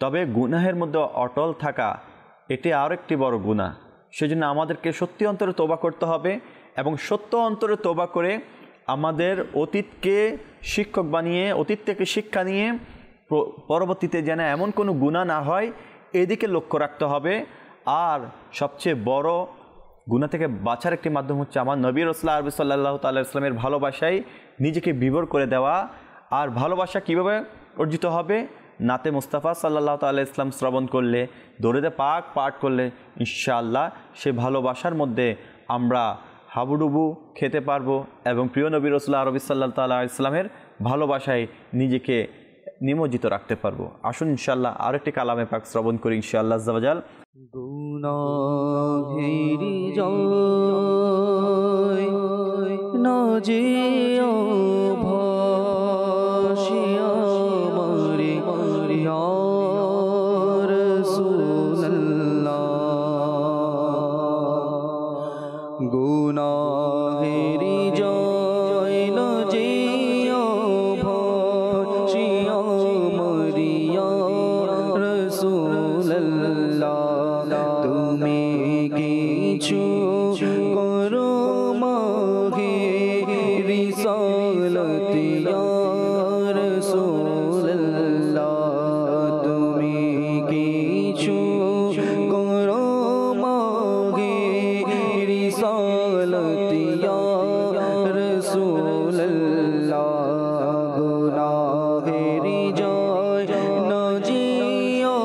তবে গুনাহের মধ্যে অটল থাকা এটি আর একটি বড় গুনাহ। সেজন্য আমাদেরকে সত্যি অন্তরে তওবা করতে হবে এবং সত্য অন্তরে তওবা করে আমাদের অতীতকে শিক্ষক বানিয়ে, অতীত থেকে শিক্ষা নিয়ে পরবর্তীতে যেন এমন কোনো গুনাহ না হয় এদিকে লক্ষ্য রাখতে হবে। আর সবচেয়ে বড় গুনাহ থেকে বাঁচার একটি মাধ্যম হচ্ছে আমার নবী রাসূল আরবি সাল্লাল্লাহু তাআলা ইসলামের ভালোবাসায় নিজেকে বিভোর করে দেওয়া। আর ভালোবাসা কিভাবে অর্জিত হবে? নাতে মুস্তাফা সাল্লাল্লাহু তাআলা ইসলাম শ্রবণ করলে, দরুদে পাক পাঠ করলে ইনশাআল্লাহ সে ভালোবাসার মধ্যে আমরা হাবুডুবু খেতে পারবো এবং প্রিয় নবী রাসূলুল্লাহ আরবি সাল্লাল্লাহু তাআলা ইসলামের ভালোবাসায় নিজেকে নিমজ্জিত রাখতে পারবো। আসুন ইনশাআল্লাহ আরেকটি কালামে পাক শ্রবণ করি ইনশাআল্লাহ আজ্জা ওয়া জাল। গুনাহেরি জয় না যেও ভাসিয়া মরে ইয়া রাসূলুল্লাহ। গুনাহেরি জয় না যেও ভাসিয়া মরে ইয়া রাসূলুল্লাহ। তুমি কিছু করো মাগে রিসালত ইয়া রাসূলুল্লাহ। তুমি কিছু করো মাগে রিসালত ইয়া রাসূলুল্লাহ। গুনাহেরি জয় না যেও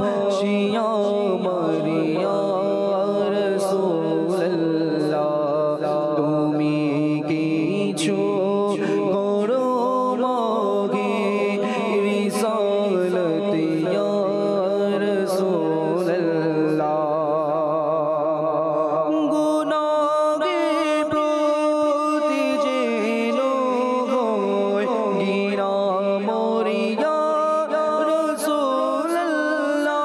ভাসিয়া মরে ইয়া রাসূলুল্লাহ। তুমি কিছু করো মাগে রিসালত ইয়া রাসূলুল্লাহ। গুনাহের প্রতি যেন হয় ঘৃণা মরে ইয়া রাসূলুল্লাহ।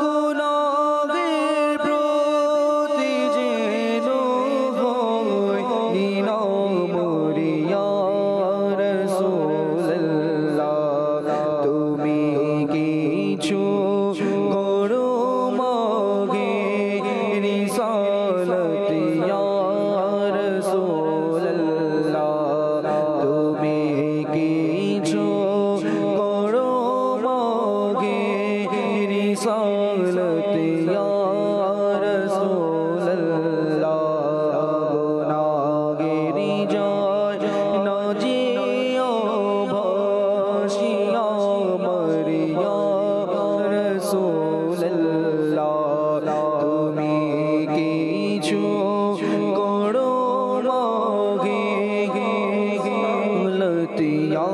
গুনাহের প্রতি যেন হয় ঘৃণা মরে ইয়া রাসূলুল্লাহ। তুমি কিছু করো মাগে রিসালত ইয়া রাসূলুল্লাহ। তুমি কিছু করো মাগে রিসালত ইয়া রাসূলুল্লাহ। গুনাহেরি জয় না যেও ভাসিয়া মরে ইয়া রাসূলুল্লাহ। তুমি কিছু করো মাগে রিসালত ইয়া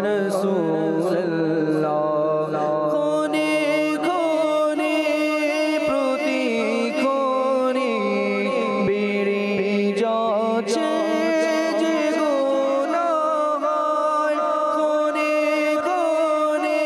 রাসূলুল্লাহ। ক্ষণে ক্ষণে প্রতিক্ষণে বেড়ে যাচ্ছে যে গুনাহ। ক্ষণে ক্ষণে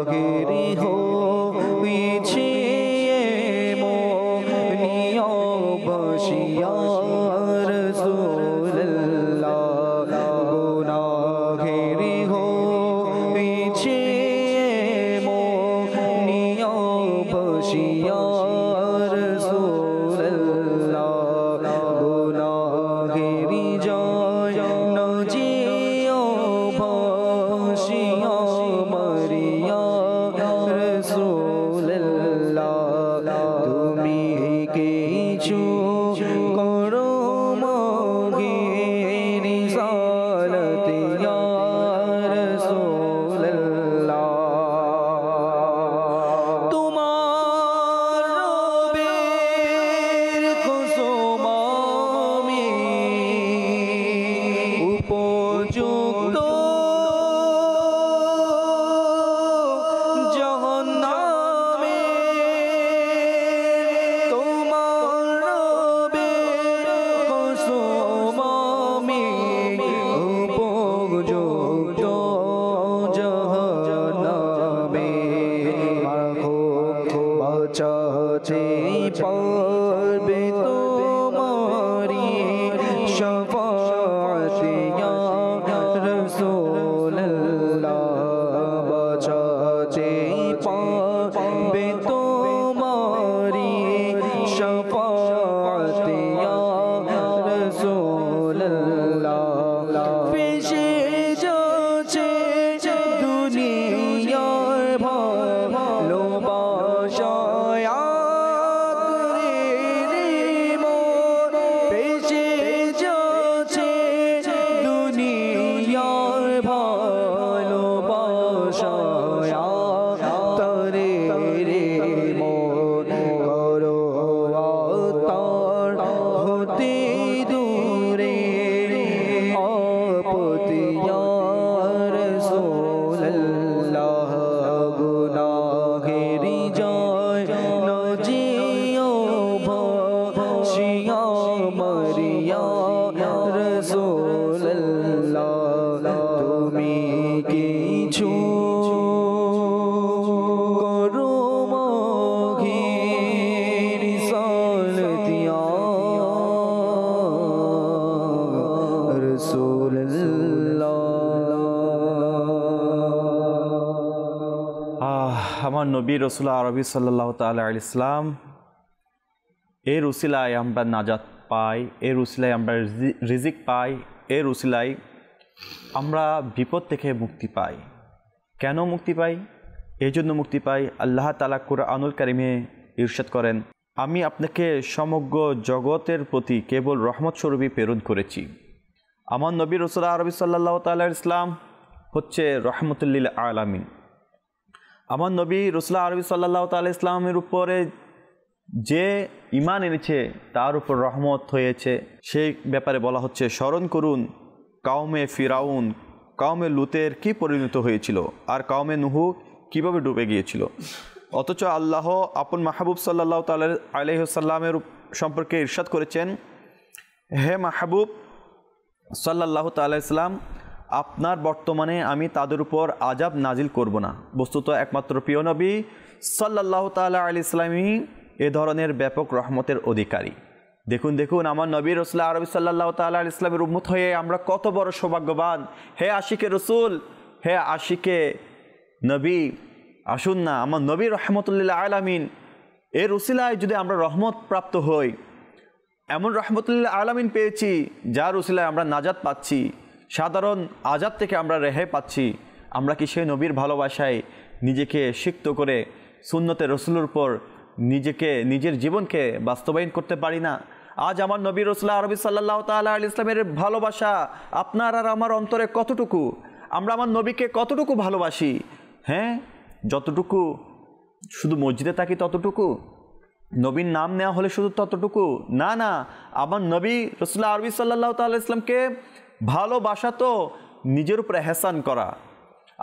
গুনাহেরি হয়েছে মনিয়া বসিয়া রাসূলুল্লাহ গুনাহেরি হয়েছে মনিয়া বসিয়া রাসূলুল্লাহ গুনাহেরি জয় নজিও বসিয়া মরিয়া রাসূলুল্লাহ তুমি কিছু করো মগে রিসালাত ইয়া রাসূলুল্লাহ তোমার রবের কসম আমি উপযুক্ত জাহান্নামে তোমার রবের কসম আমি উপযুক্ত জাহান্নামে মাখো বাঁচাতে পারবে তোমারি শাফাত ইয়া রাসূলুল্লাহ বাঁচাতে পারবে তোমারি শাফাত ইয়া রাসূলুল্লাহ পেশে যাচ্ছে দুনিয়ার ভালোবাসায় আঁকড়ে রে মন পেশে যাচ্ছে দুনিয়ার ভালোবাসায় আঁকড়ে রে মন করো আতার হতে দূরে আপতিয়া রাসূলুল্লাহ গুনাহেরি জয় নজিও বসিয়া মরিয়া রাসূলুল্লাহ তুমি কিছু করো মগে রিসালাত ইয়া আমার নবী রসুল আরবি সাল্লাল্লাহু তাআলা আলাইহি ইসলাম এর উসিলায় আমরা নাজাত পাই, এর উসিলায় আমরা রিজিক পাই, এর উসিলায় আমরা বিপদ থেকে মুক্তি পাই। কেন মুক্তি পাই? এই জন্য মুক্তি পাই, আল্লাহ তাআলা কুরআনুল কারীমে ইরশাদ করেন, আমি আপনাকে সমগ্র জগতের প্রতি কেবল রহমত স্বরূপই প্রেরণ করেছি। আমার নবী রসুল আরবি সাল্লাল্লাহু তাআলা আলাইহি ইসলাম হচ্ছে রহমতুল লিল আলামিন। আমার নবী রসুল আরবি সাল্লাল্লাহু তাআলা ইসলামের উপরে যে ঈমান এনেছে তার উপর রহমত হয়েছে, সেই ব্যাপারে বলা হচ্ছে স্মরণ করুন কাউমে ফিরাউন, কাউমে লুতের কি পরিণত হয়েছিল, আর কাউমে নুহু কিভাবে ডুবে গিয়েছিল। অথচ আল্লাহ আপন মাহবুব সাল্লাল্লাহু তাআলা আলাইহি ওয়াসাল্লামের সম্পর্কে ইরশাদ করেছেন, হে মাহবুব সাল্লাল্লাহু তাআলা ইসলাম, আপনার বর্তমানে আমি তাদের উপর আযাব নাজিল করব না। বস্তুত একমাত্র প্রিয় নবী সাল্লাল্লাহু তাআলা আলাইহি ইসলামই এ ধরনের ব্যাপক রহমতের অধিকারী। দেখুন দেখুন আমার নবী রসুল আরবি সাল্লাল্লাহু তাআলা আলাইহি ইসলামের উম্মত হয়ে আমরা কত বড় সৌভাগ্যবান। হে আশিকে রসুল, হে আশিকে নবী, আসুন না আমার নবী রহমতুল লিল আলামিন এর উসিলায় যদি আমরা রহমত প্রাপ্ত হই, এমন রহমতুল লিল আলামিন পেয়েছি যার উসিলায় আমরা নাজাত পাচ্ছি, সাধারণ আযাব থেকে আমরা রেহাই পাচ্ছি। আমরা কি সেই নবীর ভালোবাসায় নিজেকে সিক্ত করে সুন্নতে রসুলের উপর নিজের জীবনকে বাস্তবায়ন করতে পারি না? আজ আমার নবী রসুল আরবি সাল্লাল্লাহু তাআলা আলাইহি ইসলামের ভালোবাসা আপনার আর আমার অন্তরে কতটুকু? আমরা আমার নবীকে কতটুকু ভালোবাসি? হ্যাঁ, যতটুকু শুধু মসজিদে থাকি ততটুকু, নবীর নাম নেওয়া হলে শুধু ততটুকু না, না, আমার নবী রসুল আরবি সাল্লাল্লাহু তাআলা ইসলামকে ভালোবাসা তো নিজের উপরে এহসান করা।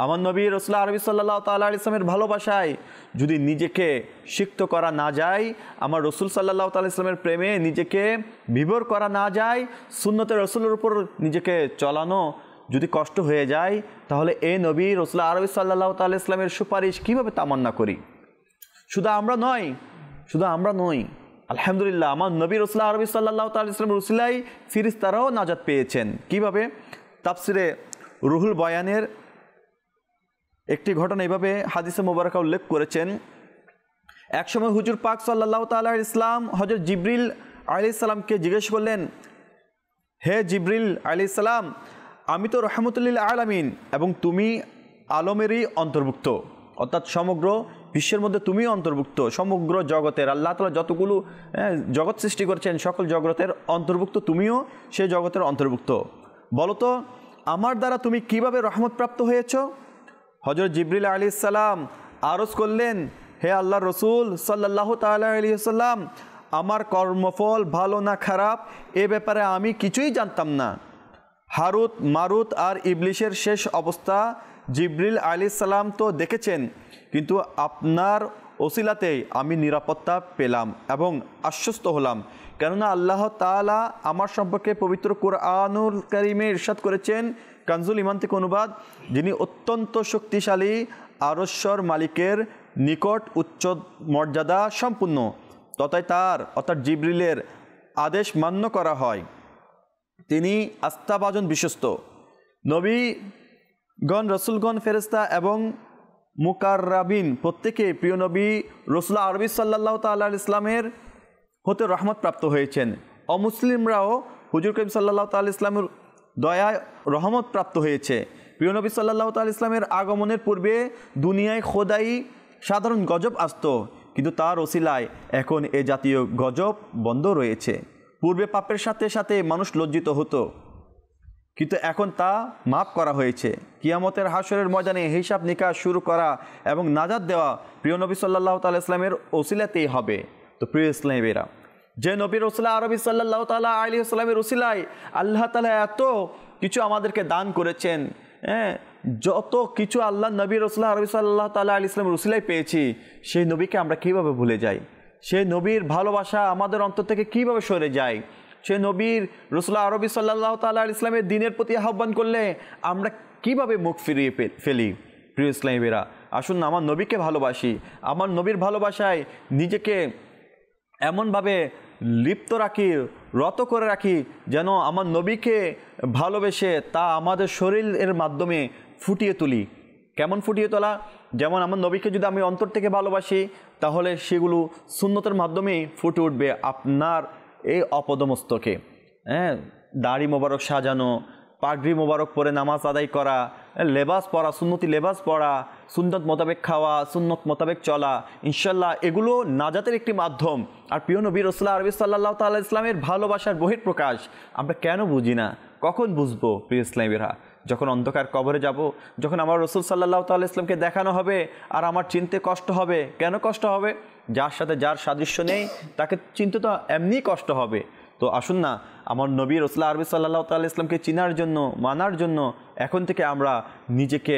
আমার নবী রসুল আরবি সাল্লাল্লাহু তাআলা আলাইহি ইসলামের ভালোবাসায় যদি নিজেকে সিক্ত করা না যায়, আমার রসুল সাল্লাল্লাহু তাআলা ইসলামের প্রেমে নিজেকে বিভোর করা না যায়, সুন্নতে রসুলের উপর নিজেকে চলানো যদি কষ্ট হয়ে যায় তাহলে এই নবী রাসূলুল্লাহ আরবি সাল্লাল্লাহু তাআলা ইসলামের সুপারিশ কীভাবে তামান্না করি। শুধু আমরা নই আলহামদুলিল্লাহ আমার নবী রাসূলুল্লাহ আরবি সাল্লাল্লাহু তাআলা ইসলামের উসিলায় ফেরেশতারাও নাজাত পেয়েছেন। কিভাবে? তাফসিরে রুহুল বয়ানের একটি ঘটনা এইভাবে হাদিসে মুবারাকা উল্লেখ করেছেন। একসময় হুজুর পাক সাল্লাল্লাহু তাআলা আলাইহি ইসলাম হযরত জিবরিল আলাইহিস সালামকে জিজ্ঞেস করলেন, হে জিবরিল আলাইহিস সালাম, আমি তো রহমতুল্লিল আলামিন এবং তুমি আলমেরই অন্তর্ভুক্ত, অর্থাৎ সমগ্র বিশ্বের মধ্যে তুমিও অন্তর্ভুক্ত, সমগ্র জগতের আল্লাহ তাআলা যতগুলো জগৎ সৃষ্টি করেছেন সকল জগতের অন্তর্ভুক্ত, তুমিও সেই জগতের অন্তর্ভুক্ত। বলো তো আমার দ্বারা তুমি কিভাবে রহমতপ্রাপ্ত হয়েছ? হযরত জিবরিল আলাইহিস সালাম আরজ করলেন, হে আল্লাহর রসুল সাল্লাল্লাহু তাআলা আলাইহি ওয়াসাল্লাম, আমার কর্মফল ভালো না খারাপ এ ব্যাপারে আমি কিছুই জানতাম না। হারুত মারুত আর ইবলিশের শেষ অবস্থা জিবরিল আলাইহিস সালাম তো দেখেছেন, কিন্তু আপনার ওসিলাতেই আমি নিরাপত্তা পেলাম এবং আশ্বস্ত হলাম, কেননা আল্লাহ তাআলা আমার সম্পর্কে পবিত্র কুরআনুল কারীমে ইরশাদ করেছেন, কানজুল ইমান থেকে অনুবাদ, যিনি অত্যন্ত শক্তিশালী আরশ্বর মালিকের নিকট উচ্চ মর্যাদা সম্পূর্ণ, তথায় তার অর্থাৎ জিবরিলের আদেশ মান্য করা হয়, তিনি আস্থাভাজন বিশ্বস্ত। নবীগণ রসুলগণ ফেরেশতা এবং মুকাররাবিন প্রত্যেকে প্রিয় নবী রাসূলুল্লাহ আরবি সাল্লাল্লাহু তাআলা আলাইহি ইসলামের হতে রহমত প্রাপ্ত হয়েছেন। অমুসলিমরাও হুজুর করিম সাল্লাল্লাহু তাআলা ইসলামের দয়ায় রহমত প্রাপ্ত হয়েছে। প্রিয় নবী সাল্লাল্লাহু তাআলা ইসলামের আগমনের পূর্বে দুনিয়ায় খোদাই সাধারণ গজব আসতো, কিন্তু তার ওসিলায় এখন এ জাতীয় গজব বন্ধ রয়েছে। পূর্বে পাপের সাথে সাথে মানুষ লজ্জিত হতো, কিন্তু এখন তা মাফ করা হয়েছে। কিয়ামতের হাশরের ময়দানে হিসাব নিকাশ শুরু করা এবং নাজাত দেওয়া প্রিয় নবী সাল্লাল্লাহু তাআলা ইসলামের ওসিলাতেই হবে। তো প্রিয় ইসলামীরা, যে নবী রাসূলুল্লাহ আরবি সাল্লাল্লাহু তাআলা আলাইহি ওয়াসাল্লামের ওসিলায় আল্লাহ তাআলা এত কিছু আমাদেরকে দান করেছেন, যত কিছু আল্লাহ নবী রাসূলুল্লাহ আরবি সাল্লাল্লাহু তাআলা আলাইহি ওয়াসাল্লামের ওসিলায় পেয়েছি, সেই নবীকে আমরা কীভাবে ভুলে যাই? সেই নবীর ভালোবাসা আমাদের অন্তর থেকে কীভাবে সরে যায়? সেই নবীর রাসূলুল্লাহ আরবি সাল্লাল্লাহু তাআলা আলাইহি ইসলামের দিনের প্রতি আহ্বান করলে আমরা কিভাবে মুখ ফিরিয়ে ফেলি? প্রিয় ইসলামীরা, আসুন না আমার নবীকে ভালোবাসি, আমার নবীর ভালোবাসায় নিজেকে এমনভাবে লিপ্ত রাখি, রত করে রাখি, যেন আমার নবীকে ভালোবেসে তা আমাদের শরীরের মাধ্যমে ফুটিয়ে তুলি। কেমন ফুটিয়ে তোলা? যেমন আমার নবীকে যদি আমি অন্তর থেকে ভালোবাসি, তাহলে সেগুলো সুন্নতের মাধ্যমেই ফুটে উঠবে আপনার এই অপদমস্তকে। দাড়ি মোবারক সাজানো, পাগড়ি মোবারক পরে নামাজ আদায় করা, লেবাস পরা, সুন্নতি লেবাস পরা, সুন্নত মোতাবেক খাওয়া, সুন্নত মোতাবেক চলা, ইনশাল্লাহ এগুলো নাজাতের একটি মাধ্যম। আর প্রিয় নবী রাসূলুল্লাহ আরবি সাল্লাল্লাহু তাআলা ইসলামের ভালোবাসার বহিঃপ্রকাশ আমরা কেন বুঝি না? কখন বুঝবো প্রিয় ইসলামীরা? যখন অন্ধকার কবরে যাব, যখন আমার রাসূল সাল্লাল্লাহু তাআলা ইসলামকে দেখানো হবে আর আমার চিনতে কষ্ট হবে। কেন কষ্ট হবে? যার সাথে যার সাদৃশ্য নেই তাকে চিনতে তো এমনিই কষ্ট হবে। তো আসুন না আমার নবী রাসূলুল্লাহ আরবি সাল্লাল্লাহু তাআলা ইসলামকে চিনার জন্য, মানার জন্য এখন থেকে আমরা নিজেকে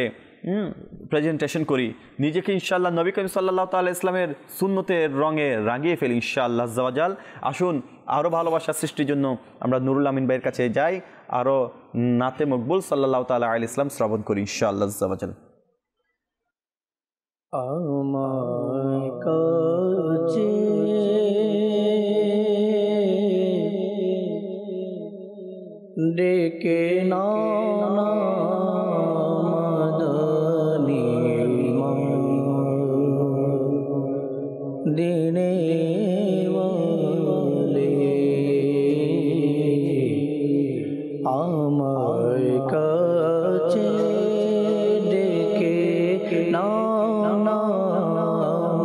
প্রেজেন্টেশন করি, নিজেকে ইনশাআল্লাহ নবী করিম সাল্লাল্লাহু তাআলা ইসলামের সুন্নতের রঙে রাঙিয়ে ফেলি ইনশাআল্লাহ আজ্জা ওয়া জাল। আসুন আরও ভালোবাসা সৃষ্টির জন্য আমরা নুরুল আমিন ভাইয়ের কাছে যাই, আরও নাতে মকবুল সাল্লাল্লাহু তাআলা আলাইহি ইসলাম শ্রবণ করি ইনশাআল্লাহ আজ্জা ওয়া জাল। আমার কাছে ডেকে নাও মাদানী দিনে ওয়ালে, আমার কাছে ডেকে নাও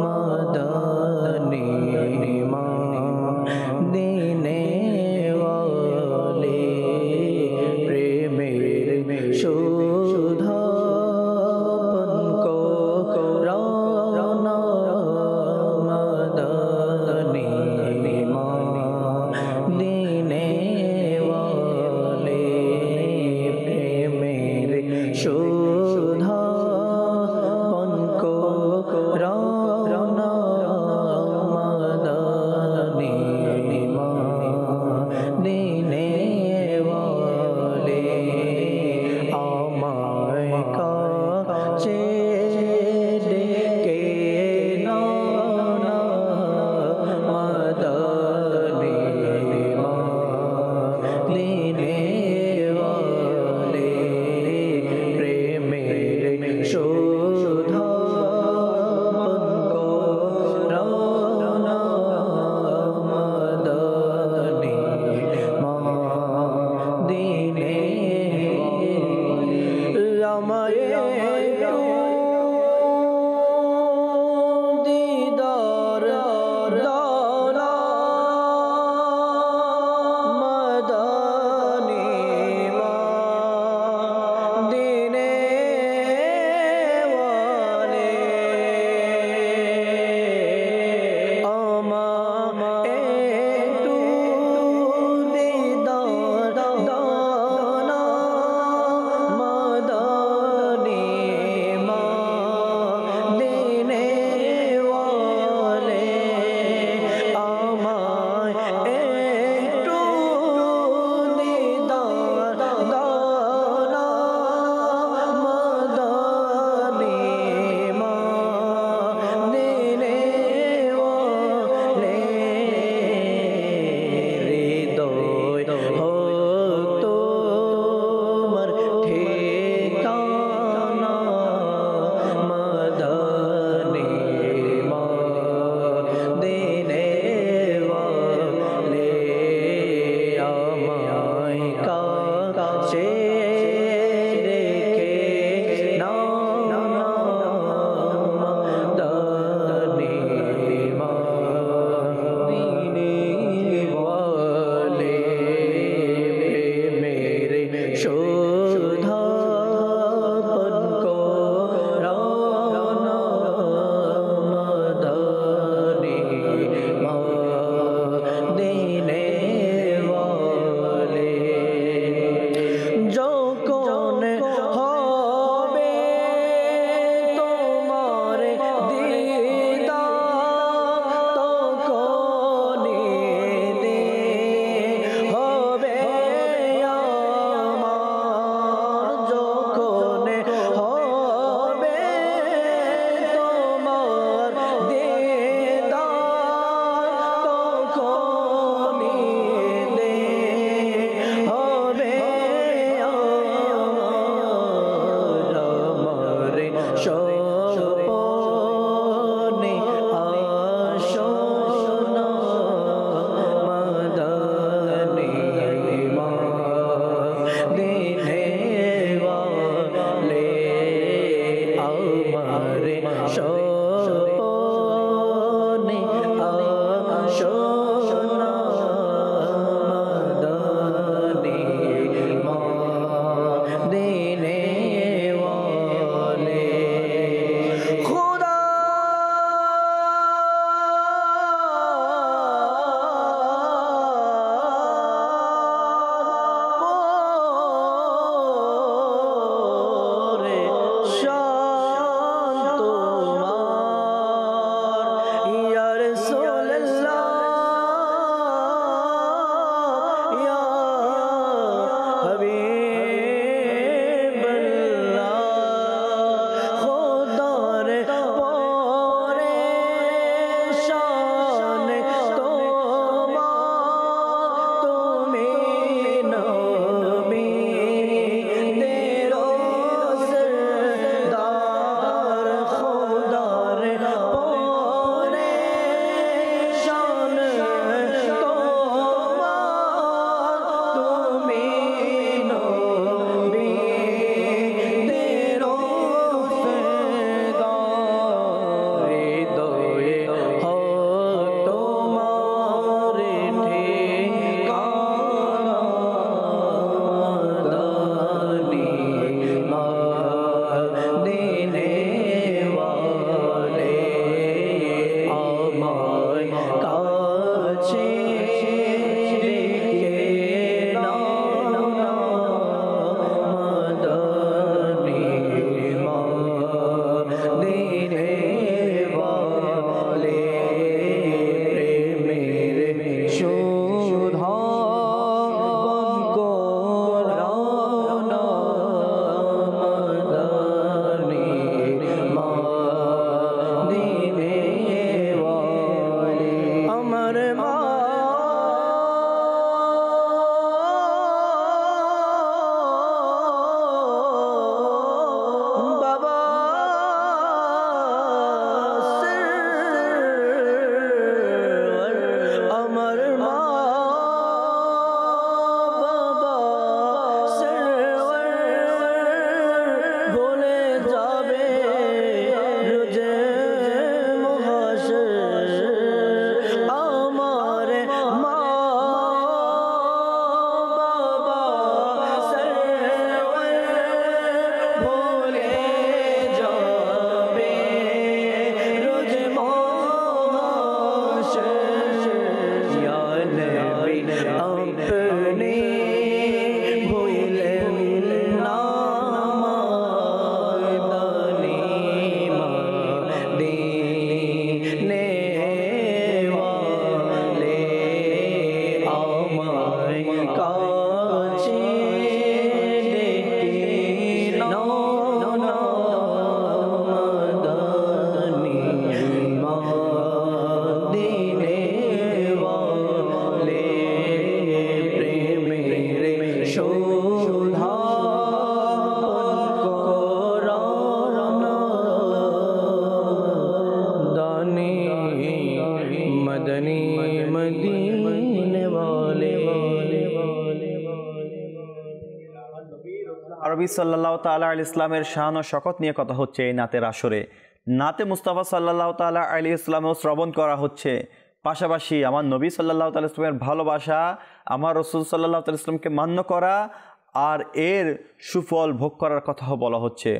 মাদানী দিনে ওয়ালে, প্রেমের সুধা পান করাও না মাদানী নবী সাল্লাল্লাহু তাআলা আলাইহি ইসলামের শান ও শকত নিয়ে কথা হচ্ছে এই নাতের আসরে। নাতে মুস্তাফা সাল্লাল্লাহু তাআলা আলাইহি ইসলামও শ্রবণ করা হচ্ছে, পাশাপাশি আমার নবী সাল্লাল্লাহু তাআলা ইসলামের ভালোবাসা, আমার রসুল সাল্লাল্লাহু তাআলা ইসলামকে মান্য করা আর এর সুফল ভোগ করার কথাও বলা হচ্ছে।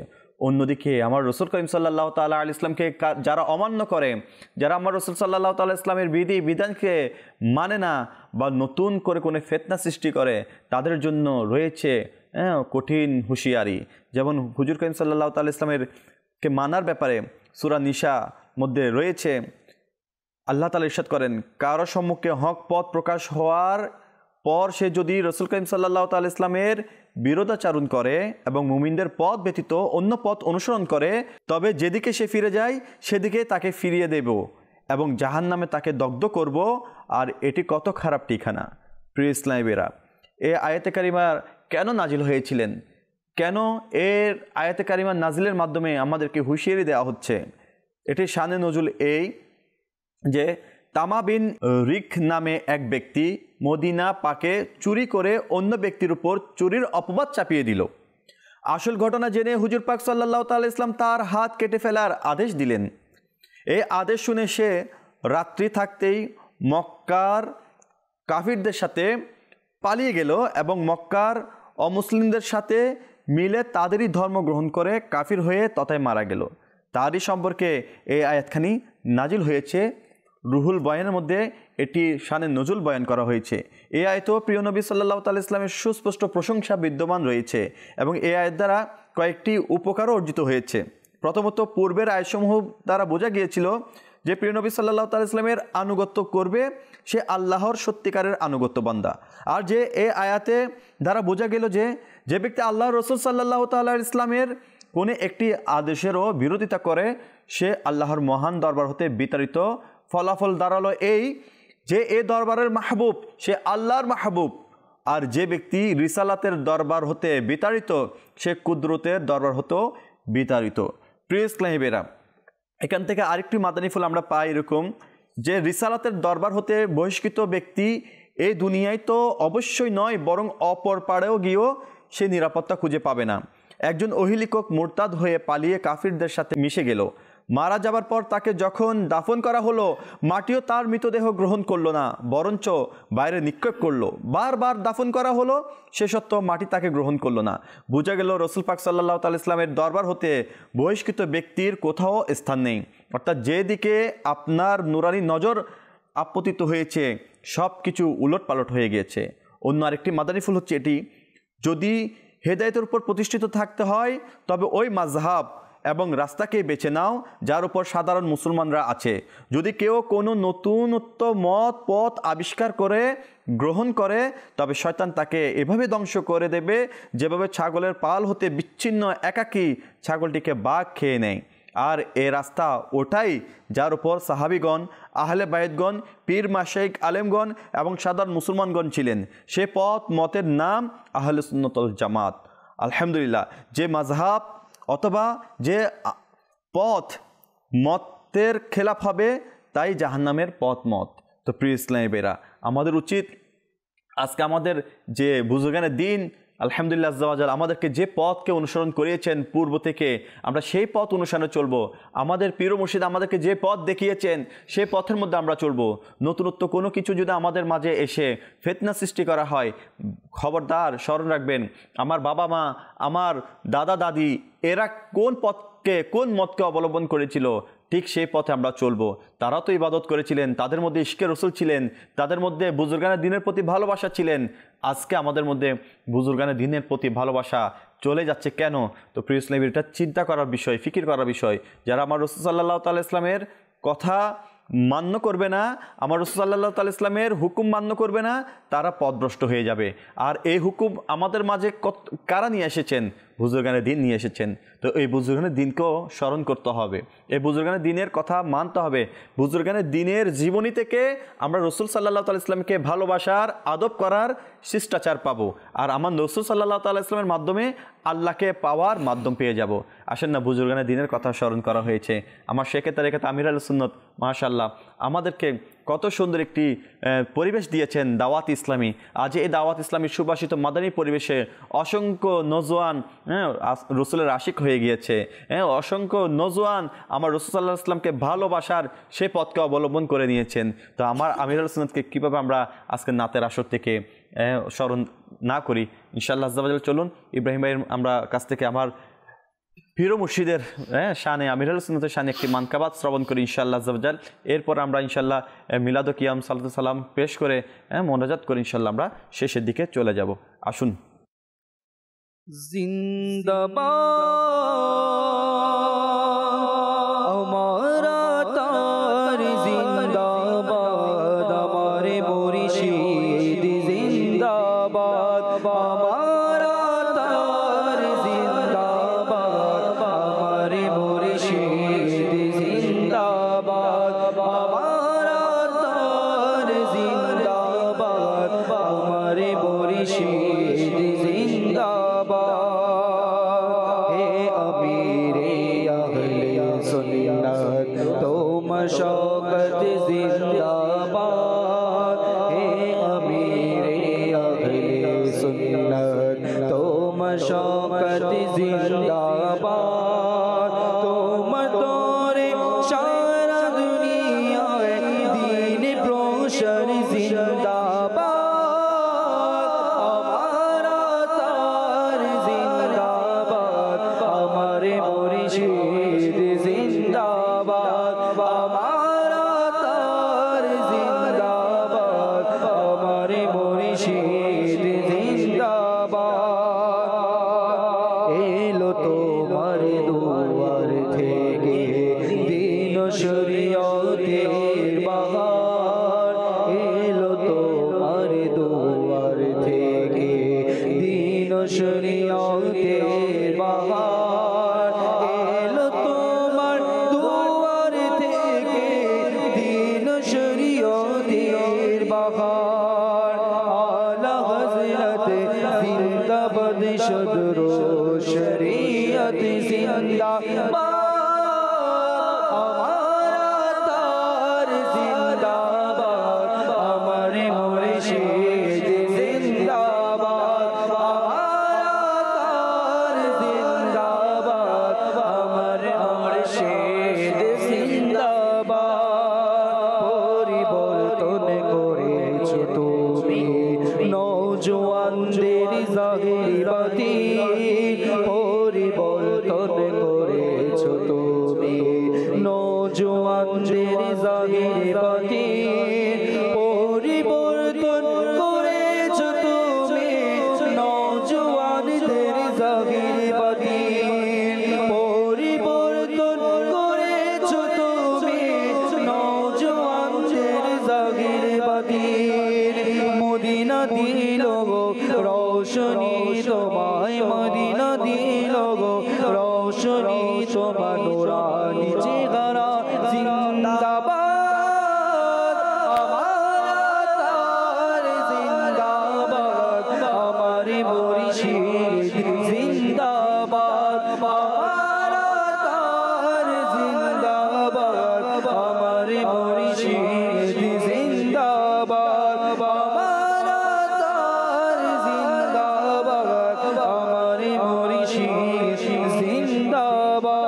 অন্যদিকে আমার রসুল করিম সাল্লাল্লাহু তাআলা আলাইহি ইসলামকে যারা অমান্য করে, যারা আমার রসুল সাল্লাল্লাহু তাআলা ইসলামের বিধি বিধানকে মানে না বা নতুন করে কোনো ফিতনা সৃষ্টি করে, তাদের জন্য রয়েছে কঠিন হুঁশিয়ারি। যেমন হুজুর করিম সাল্লাল্লাহু তাআলা ইসলামের কে মানার ব্যাপারে সূরা নিসা মধ্যে রয়েছে, আল্লাহ তাআলা ইরশাদ করেন, কারো সম্মুখে হক পথ প্রকাশ হওয়ার পর সে যদি রসুল করিম সাল্লাল্লাহু তাআলা ইসলামের বিরোধাচারণ করে এবং মুমিনদের পথ ব্যতীত অন্য পথ অনুসরণ করে, তবে যেদিকে সে ফিরে যায় সেদিকে তাকে ফিরিয়ে দেব এবং জাহান্নামে তাকে দগ্ধ করব, আর এটি কত খারাপ ঠিকানা। প্রিয় ইসলামীরা, এ আয়াতে কারিমার কেন নাজিল হয়েছিলেন, কেন এর আয়াতে কারিমার নাজিলের মাধ্যমে আমাদেরকে হুঁশিয়ারি দেওয়া হচ্ছে? এটির শানে নজুল এই যে তামা বিন রিক নামে এক ব্যক্তি মদিনা পাকে চুরি করে অন্য ব্যক্তির উপর চুরির অপবাদ চাপিয়ে দিল। আসল ঘটনা জেনে হুজুর পাক সাল্লাল্লাহু তাআলা ইসলাম তার হাত কেটে ফেলার আদেশ দিলেন। এই আদেশ শুনে সে রাত্রি থাকতেই মক্কার কাফিরদের সাথে পালিয়ে গেল এবং মক্কার অমুসলিমদের সাথে মিলে তাদেরই ধর্ম গ্রহণ করে কাফির হয়ে তথায় মারা গেল। তারই সম্পর্কে এই আয়াতখানি নাজিল হয়েছে। রুহুল বয়ানের মধ্যে এটি শানে নজুল বয়ান করা হয়েছে। এই আয়াতেও প্রিয় নবী সাল্লাল্লাহু তাআলা ইসলামের সুস্পষ্ট প্রশংসা বিদ্যমান রয়েছে এবং এই আয়াত দ্বারা কয়েকটি উপকারও অর্জিত হয়েছে। প্রথমত, পূর্বের আয়াতসমূহ দ্বারা বোঝা গিয়েছিল যে প্রিয় নবী সাল্লাল্লাহু তাআলা ইসলামের আনুগত্য করবে সে আল্লাহর সত্যিকারের আনুগত্য বান্দা। আর যে এই আয়াতে দ্বারা বোঝা গেল যে যে ব্যক্তি আল্লাহ রসুল সাল্লাল্লাহু তাআলা ইসলামের কোনো একটি আদেশেরও বিরোধিতা করে সে আল্লাহর মহান দরবার হতে বিতাড়িত। ফলাফল দাঁড়ালো এই যে এ দরবারের মাহবুব সে আল্লাহর মাহবুব, আর যে ব্যক্তি রিসালাতের দরবার হতে বিতাড়িত সে কুদরতের দরবার হতেও বিতাড়িত। প্রিয় ইসলামীরা, এখান থেকে আরেকটি মাদানী ফুল আমরা পাই এরকম যে রিসালাতের দরবার হতে বহিষ্কৃত ব্যক্তি এই দুনিয়ায় তো অবশ্যই নয়, বরং অপর পাড়েও গিয়েও সে নিরাপত্তা খুঁজে পাবে না। একজন অহিলিকক মুরতাদ হয়ে পালিয়ে কাফিরদের সাথে মিশে গেল। মারা যাবার পর তাকে যখন দাফন করা হলো, মাটিও তার মৃতদেহ গ্রহণ করলো না, বরঞ্চ বাইরে নিক্ষেপ করলো। বারবার দাফন করা হলো, সে সত্ত্বেও মাটি তাকে গ্রহণ করলো না। বোঝা গেল রসুল পাক সাল্লাল্লাহু তাআলা ইসলামের দরবার হতে বহিষ্কৃত ব্যক্তির কোথাও স্থান নেই। অর্থাৎ যেদিকে আপনার নুরানি নজর আপতিত হয়েছে সব কিছু উলটপালট হয়ে গিয়েছে। অন্য আরেকটি মাদানী ফুল হচ্ছে এটি, যদি হেদায়েতের উপর প্রতিষ্ঠিত থাকতে হয় তবে ওই মাযহাব এবং রাস্তাকে বেছে নাও যার উপর সাধারণ মুসলমানরা আছে। যদি কেউ কোনো নতুনত্ব মত পথ আবিষ্কার করে গ্রহণ করে তবে শয়তান তাকে এভাবে ধ্বংস করে দেবে যেভাবে ছাগলের পাল হতে বিচ্ছিন্ন একাকী ছাগলটিকে বাঘ খেয়ে নেয়। আর এ রাস্তা ওটাই যার উপর সাহাবিগণ, আহলে বায়তগণ, পীর মাশাইখ আলেমগণ এবং সাধারণ মুসলমানগণ ছিলেন। সে পথ মতের নাম আহলে সুন্নাত ওয়াল জামাত। আলহামদুলিল্লাহ, যে মাযহাব অথবা যে পথ মতের খেলাফ হবে তাই জাহান্নামের পথ মত। তো প্রিয় ইসলামী ভাইরা, আমাদের উচিত আজকে আমাদের যে বুজুর্গানে দিন আলহামদুলিল্লাহ আজ্জা ওয়া জাল আমাদেরকে যে পথকে অনুসরণ করিয়েছেন পূর্ব থেকে, আমরা সেই পথ অনুসরণে চলবো। আমাদের পীর মুর্শিদ আমাদেরকে যে পথ দেখিয়েছেন সেই পথের মধ্যে আমরা চলবো। নতুনত্ব কোনো কিছু যদি আমাদের মাঝে এসে ফিতনা সৃষ্টি করা হয়, খবরদার স্মরণ রাখবেন আমার বাবা মা, আমার দাদা দাদি এরা কোন পথকে কোন মতকে অবলম্বন করেছিল, ঠিক সেই পথে আমরা চলবো। তারা তো ইবাদত করেছিলেন, তাদের মধ্যে ইশকে রসুল ছিলেন, তাদের মধ্যে বুজুর্গানের দিনের প্রতি ভালোবাসা ছিলেন। আজকে আমাদের মধ্যে বুজুর্গানের দিনের প্রতি ভালোবাসা চলে যাচ্ছে কেন? তো প্রিয় ইসলামী, এটা চিন্তা করার বিষয়, ফিকির করার বিষয়। যারা আমার রাসূল সাল্লাল্লাহু তাআলা ইসলামের কথা মান্য করবে না, আমার রাসূল সাল্লাল্লাহু তাআলা ইসলামের হুকুম মান্য করবে না, তারা পথভ্রষ্ট হয়ে যাবে। আর এই হুকুম আমাদের মাঝে কারা নিয়ে এসেছেন? বুজুর্গানের দিন নিয়ে এসেছেন। তো এই বুজুর্গানের দিনকেও স্মরণ করতে হবে, এই বুজুর্গানের দিনের কথা মানতে হবে। বুজুর্গানের দিনের জীবনী থেকে আমরা রাসূল সাল্লাল্লাহু তাআলা ইসলামকে ভালোবাসার, আদব করার শিষ্টাচার পাবো। আর আমার রাসূল সাল্লাল্লাহু তাআলা ইসলামের মাধ্যমে আল্লাহকে পাওয়ার মাধ্যম পেয়ে যাব। আসেন না, বুজুর্গানের দিনের কথা স্মরণ করা হয়েছে। আমার শেখে তারিকাত আমির আহলে সুন্নাত মাশাআল্লাহ আমাদেরকে কত সুন্দর একটি পরিবেশ দিয়েছেন দাওয়াত ইসলামী। আজ এই দাওয়াত ইসলামীর সুবাসিত মাদানী পরিবেশে অসংখ্য নজওয়ান রসুলের আশিক হয়ে গিয়েছে। অসংখ্য নজওয়ান আমার রসুল সাল্লাল্লাহু আলাইহি ওয়াসাল্লামকে ভালোবাসার সে পথকে অবলম্বন করে নিয়েছেন। তো আমার আমিরুল সুন্নাতকে কীভাবে আমরা আজকে নাতের আসর থেকে স্মরণ না করি। ইনশাআল্লাহ আজ্জা ওয়া জাল চলুন ইব্রাহিম ভাইয়ের আমরা কাছ থেকে আমার পীর মুর্শিদের শানে আমিরুল সুন্নাতের শানে একটি মানকাবাত শ্রবণ করি ইনশাআল্লাহ আজ্জা ওয়া জাল। এরপর আমরা ইনশাআল্লাহ মিলাদ ও কিয়াম সালাতু সালাম পেশ করে মোনাজাত করে ইনশাআল্লাহ আমরা শেষের দিকে চলে যাব। আসুন। জিন্দাবাদ আমারা তার জিন্দাবাদ আমারে মুর্শিদ জিন্দাবাদ আমারা তার জিন্দাবাদ আমারে মুর্শিদ জিন্দাবাদ আমারা তার জিন্দাবাদ আমারে মুর্শিদ জিন্দাবাদ হে আমিরে আহলে সুন্নাত তোমার শওকত জিন্দাবাদ হে আমিরে আহলে সুন্নাত তোমার শওকত জিন্দাবাদ তোমার তোরে সারা দুনিয়ায় দ্বীন প্রসার জিন্দাবাদ আমারা তার জিন্দাবাদ আমারে মুর্শিদ জিন্দাবাদ আমারা তার জিন্দাবাদ আমারে মুর্শিদ জিন্দাবাদ এলো তোমার দুয়ার থেকে দিন শরীয়তের বাহার এলো তোমার দুয়ার থেকে দিন শরীয়তের বাহার এলো তোমার দুয়ার থেকে দিন শরীয়তের বাহার আলা হযরত জিন্দাবাদ সদর শরীয়ত জিন্দাবাদ আমারা তার জিন্দাবাদ আমারে মুর্শিদ জিন্দাবাদ আমারা তার জিন্দাবাদ আমারে মুর্শিদ জিন্দাবাদ পরিবর্তন করেছো তুমি নওজোয়ানদের জাহির বাতিল পরিবর্তন করেছো তুমি নওজোয়ানদের জাহির বাতিল পরিবর্তন করেছো তুমি নওজোয়ানদের জাহির বাতিল পরিবর্তন করেছো তুমি নওজোয়ানদের জাহির বাতিল মদিনা দিল গো রোশনী তোমায় মদিনা দিল গো রোশনী তোমার নূরানি চেহারা জিন্দাবাদ আমারা তার জিন্দাবাদ আমারে মুর্শিদ জিন্দাবাদ আমারা তার জিন্দাবাদ আমারে মুর্শিদ জিন্দাবাদ আমারা তার জিন্দাবাদ আমারে মুর্শিদ জিন্দাবাদ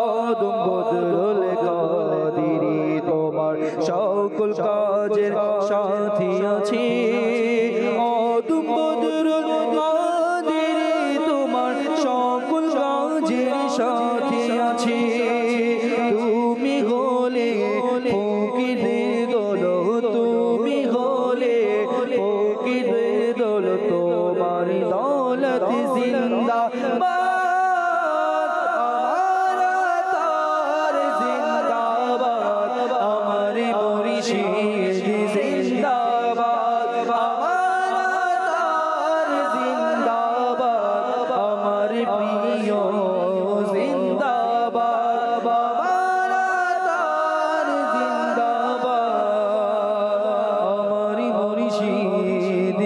আদম বদরুল কাদিরি তোমার সকল কাজের সাথী আছে আদম বদরুল কাদিরি তোমার সকল কাজের সাথী আছে তুমি হলে ফকিরের দৌলত তুমি হলে ফকিরের দৌলত তোমার দৌলত জিন্দাবাদ আমারা তার জিন্দাবাদ আমারে মুর্শিদ জিন্দাবাদ আমারা তার জিন্দাবাদ আমারে প্রিয় জিন্দাবাদ আমারা তার জিন্দাবাদ আমারে মুর্শিদ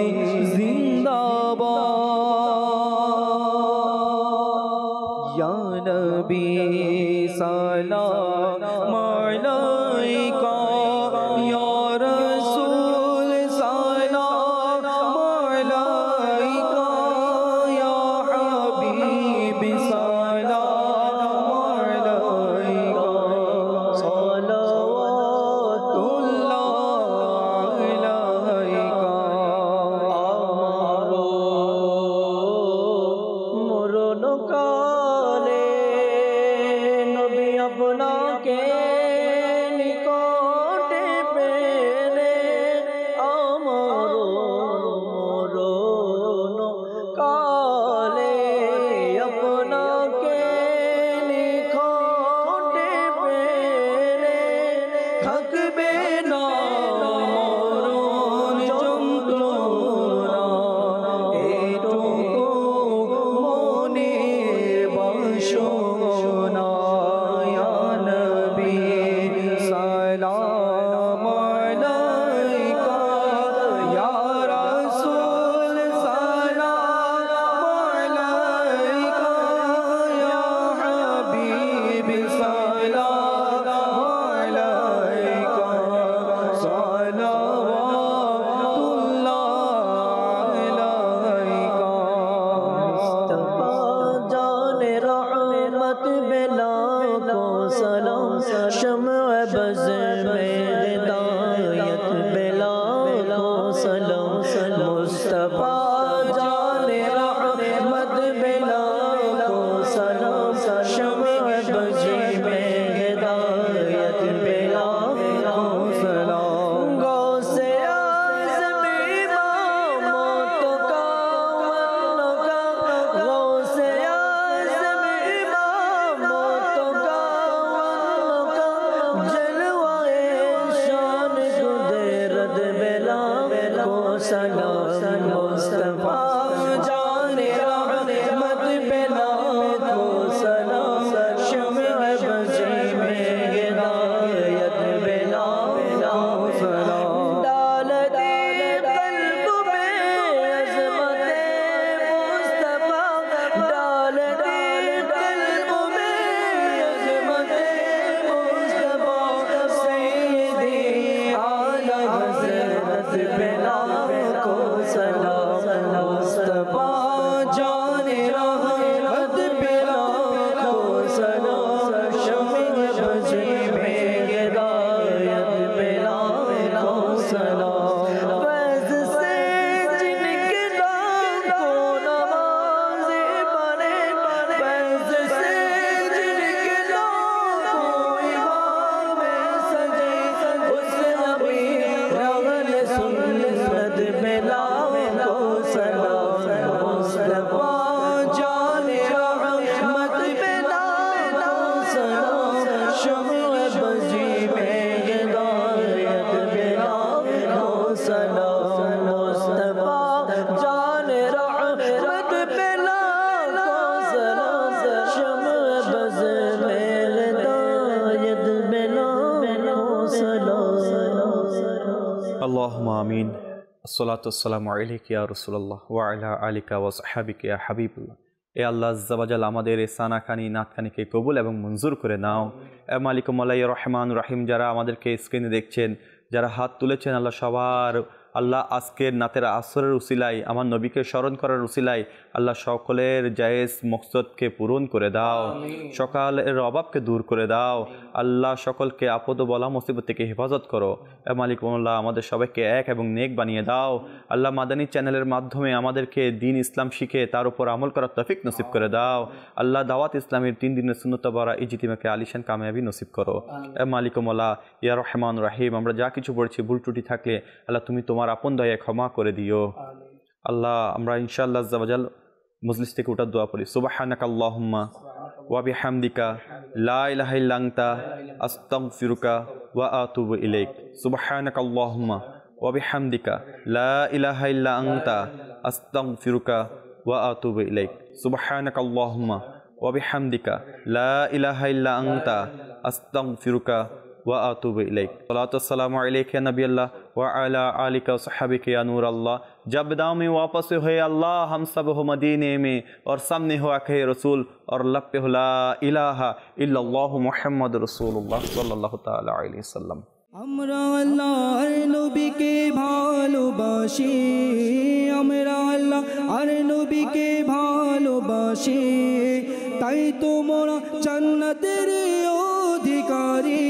জিন্দাবাদ ইয়া নবী সালাম আলাইকা शम्अ बज़ में हिदायत बेला को सलाम मुस्तफा जाने रहमत बेला को सलाम शम्अ बज़ में हिदायत बेला को सलाम गौसे आज़म इमाम तो का गौसे आज़म इमाम तो का जलवाए शान कुदरत बेला को सलाम मुस्तफा जाने रहमत बेला को सलाम शम्अ बज़ में हिदायत बेला को सलाम डाल दे कल्ब में अज़मत मुस्तफा डाल दे कल्ब में अज़मत मुस्तफा सैयदी आला हज़रत बेला को सलाम मुस्तफा जाने रहमत बेला को सलाम शम्अ बज़ में हिदायत बेला को सलाम फैज़ से जिनके नाम को नवाज़े बने फैज़ से जिनके नाम को इमाम सजे उस नबी रगल सुन्नत बेला को सलाम मुस्तफा जाने रहमत बेला को सलाम शम्अ बज़ में हिदायत बेला को सलाम मुस्तफा जाने रहमत बेला को सलाम शम्अ बज़ में हिदायत बेला को सलाम अल्लाहुम्मा आमीन अस्सलातु वस्सलामु अलैका या রাসূলুল্লাহ ওয়া আলা আলিকা ওয়া সাহবিকা ইয়া হাবিবুল্লাহ। এ আল্লাহ আজ্জা ওয়া জাল আমাদের এই সানাখানি নাতখানিকে কবুল এবং মঞ্জুর করে নাও। এ মালিক মওলা ইয়া রহমান রহিম, যারা আমাদেরকে স্ক্রিনে দেখছেন, যারা হাত তুলেছেন, আল্লাহ সবার আল্লাহ আজকের নাতের আসরের উসিলায় আমার নবীকে স্মরণ করার উসিলায় আল্লাহ সকলের জায়েজ মকসদকে পূরণ করে দাও, সকালের অভাবকে দূর করে দাও আল্লাহ, সকলকে আপদ বলা মুসিবত থেকে হেফাজত করো। এ মালিক মোল্লা আমাদের সবাইকে এক এবং নেক বানিয়ে দাও আল্লাহ। মাদানী চ্যানেলের মাধ্যমে আমাদেরকে দ্বীন ইসলাম শিখে তার উপর আমল করার তৌফিক নসিব করে দাও আল্লাহ। দাওয়াত ইসলামের 3 দিনের সুন্নত বারা ইজতিমাকে আলিশান কামিয়াবি নসিব করো। এ মালিক মোল্লা ইয়া রহমান রহিম, আমরা যা কিছু পড়েছি ভুল ত্রুটি থাকলে আল্লাহ তুমি তোমার আপন দয়ায় ক্ষমা করে দিও আল্লাহ। আমরা ইনশাআল্লাহ আজ্জা ওয়া জাল মজলিস থেকে উঠার দোয়া পড়ি। সুবহানাকাল্লাহুম্মা ওয়া বিহামদিকা লা ইলাহা ইল্লা আনতা আস্তাগফিরুকা ওয়া আতুবু ইলাইক। সুবহানাকাল্লাহুম্মা ওয়া বিহামদিকা লা ইলাহা ইল্লা আনতা আস্তাগফিরুকা ওয়া আতুবু ইলাইক। সুবহানাকাল্লাহুম্মা ওয়া বিহামদিকা লা ইলাহা ইল্লা আনতা আস্তাগফিরুকা ওয়া আতুবু ইলাইক। সালাতু ওয়াসসালামু আলাইকা ইয়া নবী আল্লাহ ওয়া আলা আলিকা ওয়া সাহবিকা ইয়া নূর अल्लाह। जब दाव में वापस हुए अल्लाह, हम सब हो मदीने में और सामने हो आखे रसूल और लब पे हो ला इलाहा इल्लल्लाहु मुहम्मद रसूलुल्लाह सल्लल्लाहु ताला अलैहि वसल्लम। আমরা আল্লাহর নবীকে ভালোবাসি, আমরা আল্লাহর নবীকে ভালোবাসি, তাই তো মোরা জান্নাতের অধিকারী।